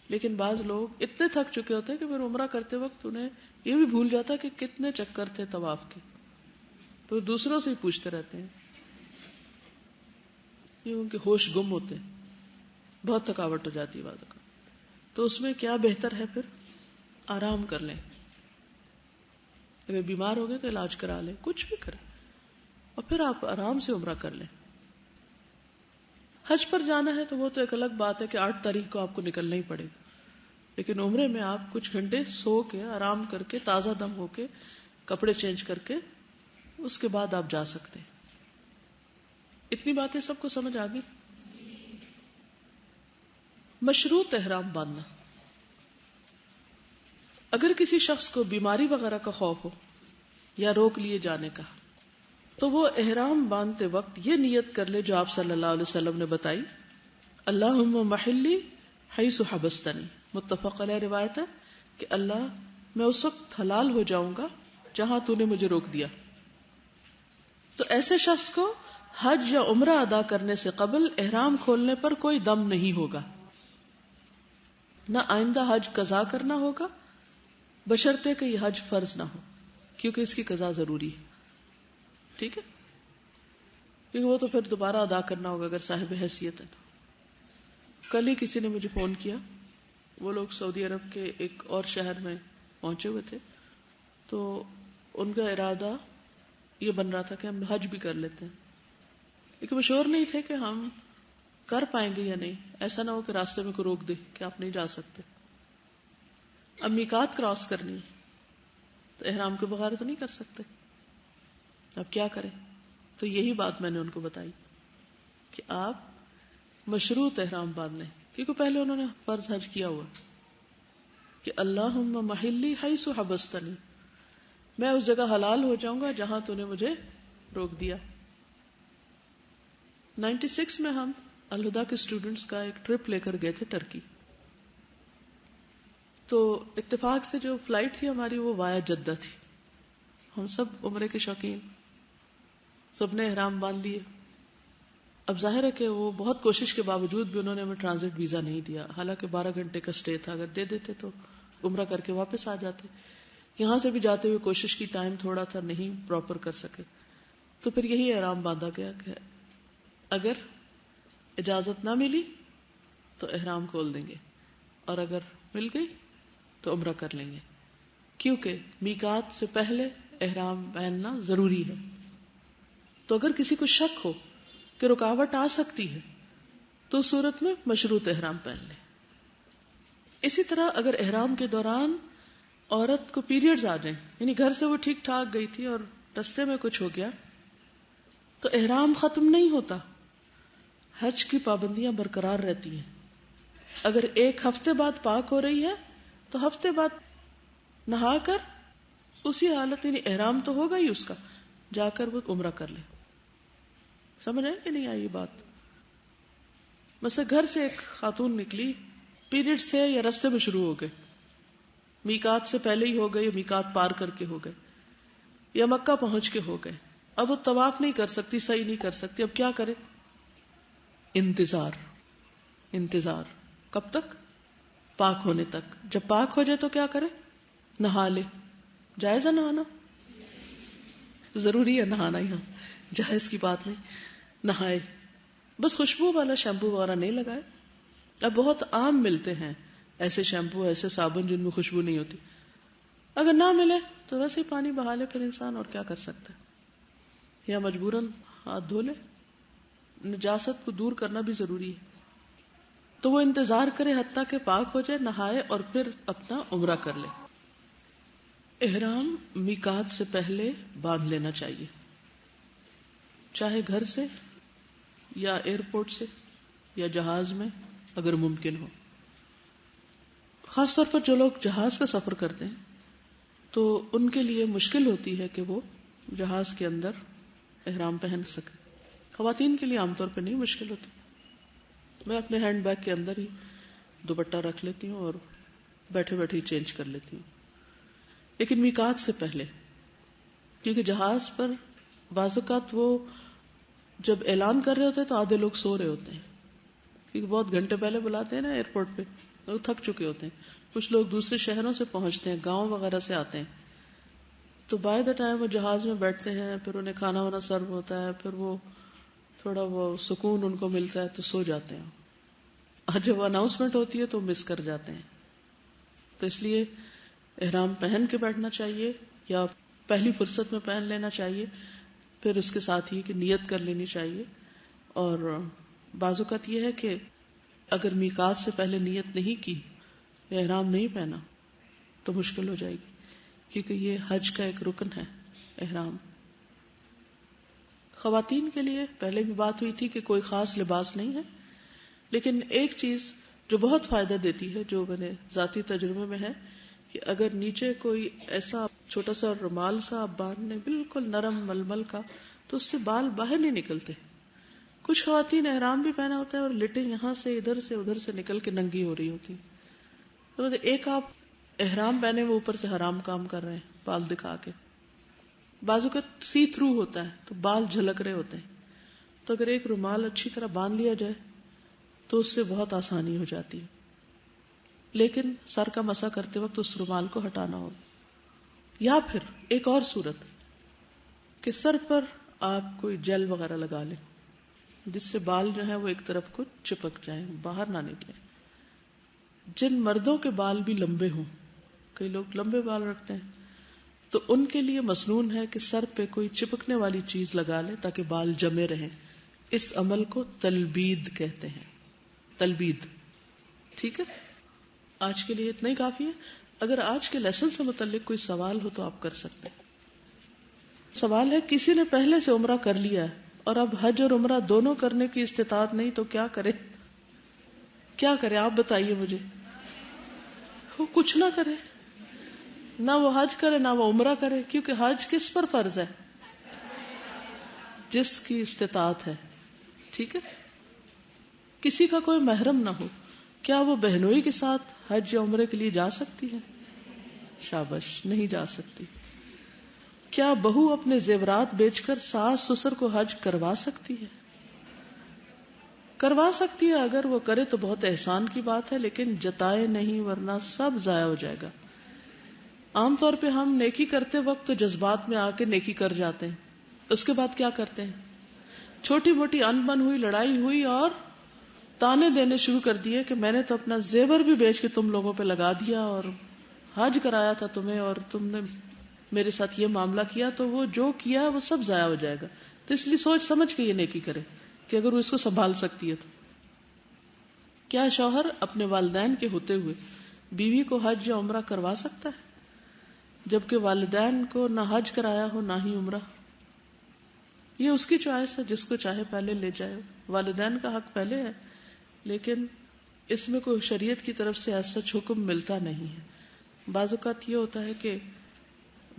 لیکن بعض لوگ اتنے تھک چکے ہوتے ہیں کہ پھر عمرہ کرتے وقت انہیں یہ بھی بھول جاتا ہے کہ کتنے چکر تھے طواف کے، تو دوسروں سے ہی پوچھتے رہتے ہیں، یہ ان کے ہوش گم ہوتے ہیں، بہت تھکاوٹ ہو جاتی ہے بعض اوقات۔ تو اس میں کیا بہتر ہے، پھر آرام کر لیں، اگر بیمار ہو گئے تو علاج کرا لیں، کچھ بھی کریں اور پھر آپ آرام سے عمرہ کر لیں۔ حج پر جانا ہے تو وہ تو ایک الگ بات ہے کہ 8 تاریخ کو آپ کو نکلنا ہی پڑے گا، لیکن عمرے میں آپ کچھ گھنٹے سو کے آرام کر کے تازہ دم ہو کے کپڑے چینج کر کے اس کے بعد آپ جا سکتے ہیں۔ اتنی باتیں سب کو سمجھ آ گئی؟ مشروط احرام باندھنا، اگر کسی شخص کو بیماری وغیرہ کا خوف ہو یا روک لیے جانے کا تو وہ احرام باندھتے وقت یہ نیت کر لے جو آپ صلی اللہ علیہ وسلم نے بتائی، اللہم محلی حیث حبستنی، متفق علیہ روایت ہے کہ اللہ میں اس وقت حلال ہو جاؤں گا جہاں تو نے مجھے روک دیا۔ تو ایسے شخص کو حج یا عمرہ ادا کرنے سے قبل احرام کھولنے پر کوئی دم نہیں ہوگا۔ نہ آئندہ حج قضا کرنا ہوگا بشرطے کہ یہ حج فرض نہ ہو، کیونکہ اس کی قضا ضروری ہے. ٹھیک ہے، کیونکہ وہ تو پھر دوبارہ ادا کرنا ہوگا اگر صاحب حیثیت ہے تو. کل ہی کسی نے مجھے فون کیا، وہ لوگ سعودی عرب کے ایک اور شہر میں پہنچے ہوئے تھے، تو ان کا ارادہ یہ بن رہا تھا کہ ہم حج بھی کر لیتے ہیں، لیکن وہ شور نہیں تھے کہ ہم کر پائیں گے یا نہیں. ایسا نہ ہو کہ راستے میں کوئی روک دے کہ آپ نہیں جا سکتے. اب میقات کراس کرنی ہے تو احرام کے بغیر تو نہیں کر سکتے، اب کیا کریں؟ تو یہی بات میں نے ان کو بتائی کہ آپ مشروط احرام باندھ لیں، کیونکہ پہلے انہوں نے فرض حج کیا ہوا کہ اللہم محلی حیث حبستنی، میں اس جگہ حلال ہو جاؤں گا جہاں تو نے مجھے روک دیا. 96 میں ہم الہدا کے اسٹوڈنٹس کا ایک ٹرپ لے کر گئے تھے ٹرکی. تو اتفاق سے جو فلائٹ تھی ہماری وہ وایا جدہ تھی. ہم سب عمرے کے شوقین، سب نے احرام باندھ لیے. اب ظاہر ہے کہ وہ بہت کوشش کے باوجود بھی انہوں نے ہمیں ٹرانزٹ ویزا نہیں دیا، حالانکہ 12 گھنٹے کا اسٹے تھا، اگر دے دیتے تو عمرہ کر کے واپس آ جاتے. یہاں سے بھی جاتے ہوئے کوشش کی، ٹائم تھوڑا تھا، نہیں پراپر کر سکے. تو پھر یہی احرام باندھا گیا کہ اگر اجازت نہ ملی تو احرام کھول دیں گے، اور اگر مل گئی تو عمرہ کر لیں گے، کیونکہ میقات سے پہلے احرام پہننا ضروری ہے. تو اگر کسی کو شک ہو کہ رکاوٹ آ سکتی ہے تو اس صورت میں مشروط احرام پہن لیں. اسی طرح اگر احرام کے دوران عورت کو پیریڈز آ جائیں، یعنی گھر سے وہ ٹھیک ٹھاک گئی تھی اور رستے میں کچھ ہو گیا، تو احرام ختم نہیں ہوتا، حج کی پابندیاں برقرار رہتی ہیں. اگر ایک ہفتے بعد پاک ہو رہی ہے تو ہفتے بعد نہا کر اسی حالت، یعنی احرام تو ہوگا ہی اس کا، جا کر وہ عمرہ کر لے. سمجھ آئے کہ نہیں آئی بات؟ مثلا گھر سے ایک خاتون نکلی، پیریڈز تھے یا رستے میں شروع ہو گئے، میقات سے پہلے ہی ہو گئے یا میقات پار کر کے ہو گئے یا مکہ پہنچ کے ہو گئے، اب وہ طواف نہیں کر سکتی، صحیح نہیں کر سکتی. اب کیا کرے؟ انتظار. کب تک؟ پاک ہونے تک. جب پاک ہو جائے تو کیا کرے؟ نہا لے. جائز ہے نہانا؟ ضروری ہے نہانا، یہاں جائز کی بات نہیں. نہائے، بس خوشبو والا شیمپو وغیرہ نہیں لگائے. اب بہت عام ملتے ہیں ایسے شیمپو، ایسے صابن جن میں خوشبو نہیں ہوتی. اگر نہ ملے تو ویسے ہی پانی بہا لے پھر انسان، اور کیا کر سکتا ہے، یا مجبوراً ہاتھ دھو لے. نجاست کو دور کرنا بھی ضروری ہے. تو وہ انتظار کرے حتیٰ کہ پاک ہو جائے، نہائے اور پھر اپنا عمرہ کر لے. احرام میقات سے پہلے باندھ لینا چاہیے، چاہے گھر سے یا ایئرپورٹ سے یا جہاز میں اگر ممکن ہو. خاص طور پر جو لوگ جہاز کا سفر کرتے ہیں تو ان کے لیے مشکل ہوتی ہے کہ وہ جہاز کے اندر احرام پہن سکے. خواتین کے لیے عام طور پہ نہیں مشکل ہوتی. میں اپنے ہینڈ بیگ کے اندر ہی دوپٹہ رکھ لیتی ہوں اور بیٹھے بیٹھے ہی چینج کر لیتی ہوں. لیکن میقات سے پہلے، کیونکہ جہاز پر بعض اوقات وہ جب اعلان کر رہے ہوتے ہیں تو آدھے لوگ سو رہے ہوتے ہیں، کیونکہ بہت گھنٹے پہلے بلاتے ہیں نا ایئرپورٹ پہ، وہ تھک چکے ہوتے ہیں. کچھ لوگ دوسرے شہروں سے پہنچتے ہیں، گاؤں وغیرہ سے آتے ہیں، تو بائی دا ٹائم وہ جہاز میں بیٹھتے ہیں، پھر انہیں کھانا وانا سرو ہوتا ہے، پھر وہ تھوڑا وہ سکون ان کو ملتا ہے تو سو جاتے ہیں. اور جب اناؤنسمنٹ ہوتی ہے تو مس کر جاتے ہیں. تو اس لیے احرام پہن کے بیٹھنا چاہیے یا پہلی فرصت میں پہن لینا چاہیے. پھر اس کے ساتھ ہی کہ نیت کر لینی چاہیے. اور بعض اوقات یہ ہے کہ اگر میقات سے پہلے نیت نہیں کی یا احرام نہیں پہنا تو مشکل ہو جائے گی، کیونکہ یہ حج کا ایک رکن ہے احرام. خواتین کے لیے پہلے بھی بات ہوئی تھی کہ کوئی خاص لباس نہیں ہے، لیکن ایک چیز جو بہت فائدہ دیتی ہے، جو میرے ذاتی تجربے میں ہے، کہ اگر نیچے کوئی ایسا چھوٹا سا رومال سا آپ باندھ لیں بالکل نرم ململ کا، تو اس سے بال باہر نہیں نکلتے. کچھ خواتین احرام بھی پہنا ہوتا ہے اور لٹیں یہاں سے ادھر سے ادھر سے نکل کے ننگی ہو رہی ہوتی. تو ایک آپ احرام پہنے وہ اوپر سے حرام کام کر رہے ہیں بال دکھا کے. بازو کا سی تھرو ہوتا ہے تو بال جھلک رہے ہوتے ہیں. تو اگر ایک رومال اچھی طرح باندھ لیا جائے تو اس سے بہت آسانی ہو جاتی ہے. لیکن سر کا مسح کرتے وقت اس رومال کو ہٹانا ہوگا. یا پھر ایک اور صورت کہ سر پر آپ کوئی جیل وغیرہ لگا لیں جس سے بال جو ہے وہ ایک طرف کو چپک جائیں, باہر نہ نکلیں. جن مردوں کے بال بھی لمبے ہوں, کئی لوگ لمبے بال رکھتے ہیں, تو ان کے لیے مسنون ہے کہ سر پہ کوئی چپکنے والی چیز لگا لیں تاکہ بال جمے رہیں. اس عمل کو تلبید کہتے ہیں, تلبید. ٹھیک ہے, آج کے لیے اتنا ہی کافی ہے. اگر آج کے لیسن سے متعلق کوئی سوال ہو تو آپ کر سکتے ہیں. سوال ہے, کسی نے پہلے سے عمرہ کر لیا ہے اور اب حج اور عمرہ دونوں کرنے کی استطاعت نہیں تو کیا کرے؟ کیا کرے آپ بتائیے مجھے. وہ کچھ نہ کرے, نہ وہ حج کرے نہ وہ عمرہ کرے, کیونکہ حج کس پر فرض ہے؟ جس کی استطاعت ہے. ٹھیک ہے, کسی کا کوئی محرم نہ ہو, کیا وہ بہنوئی کے ساتھ حج یا عمرے کے لیے جا سکتی ہے؟ شاباش, نہیں جا سکتی. کیا بہو اپنے زیورات بیچ کر ساس سسر کو حج کروا سکتی ہے؟ کروا سکتی ہے, اگر وہ کرے تو بہت احسان کی بات ہے, لیکن جتائے نہیں ورنہ سب ضائع ہو جائے گا. عام طور پہ ہم نیکی کرتے وقت تو جذبات میں آ کے نیکی کر جاتے ہیں, اس کے بعد کیا کرتے ہیں؟ چھوٹی موٹی انبن ہوئی, لڑائی ہوئی اور تانے دینے شروع کر دیے کہ میں نے تو اپنا زیور بھی بیچ کے تم لوگوں پہ لگا دیا اور حج کرایا تھا تمہیں اور تم نے میرے ساتھ یہ معاملہ کیا, تو وہ جو کیا وہ سب ضائع ہو جائے گا. تو اس لیے سوچ سمجھ کے یہ نیکی کرے کہ اگر وہ اس کو سنبھال سکتی ہے تو. کیا شوہر اپنے والدین کے ہوتے ہوئے بیوی کو حج یا عمرہ کروا سکتا ہے جبکہ والدین کو نہ حج کرایا ہو نہ ہی عمرہ؟ یہ اس کی چوائس ہے, جس کو چاہے پہلے لے جائے. والدین کا حق پہلے ہے, لیکن اس میں کوئی شریعت کی طرف سے ایسا حکم ملتا نہیں ہے. بعض اوقات یہ ہوتا ہے کہ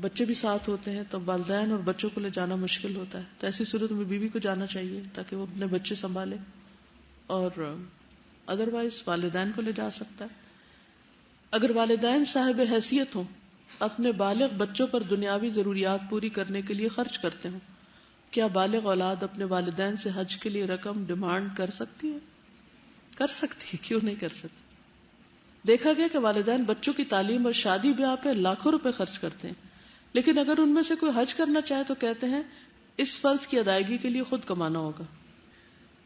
بچے بھی ساتھ ہوتے ہیں تو والدین اور بچوں کو لے جانا مشکل ہوتا ہے, تو ایسی صورت میں بیوی کو جانا چاہیے تاکہ وہ اپنے بچے سنبھالے, اور ادروائز والدین کو لے جا سکتا ہے. اگر والدین صاحب حیثیت ہوں, اپنے بالغ بچوں پر دنیاوی ضروریات پوری کرنے کے لیے خرچ کرتے ہوں, کیا بالغ اولاد اپنے والدین سے حج کے لیے رقم ڈیمانڈ کر سکتی ہے؟ کر سکتی ہے, کیوں نہیں کر سکتی. دیکھا گیا کہ والدین بچوں کی تعلیم اور شادی بیاہ پہ لاکھوں روپے خرچ کرتے ہیں, لیکن اگر ان میں سے کوئی حج کرنا چاہے تو کہتے ہیں اس فرض کی ادائیگی کے لیے خود کمانا ہوگا.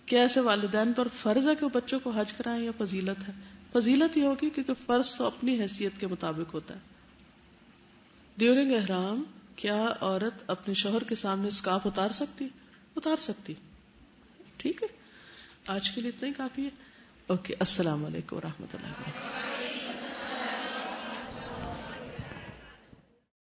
کیا ایسے والدین پر فرض ہے کہ وہ بچوں کو حج کرائیں یا فضیلت ہے؟ فضیلت یہ ہوگی کیونکہ فرض تو اپنی حیثیت کے مطابق ہوتا ہے. ڈیورنگ احرام کیا عورت اپنے شوہر کے سامنے اسکارف اتار سکتی؟ اتار سکتی. ٹھیک ہے, آج کے لیے اتنا ہی کافی ہے. اوکے, السلام علیکم ورحمۃ اللہ وبرکاتہ.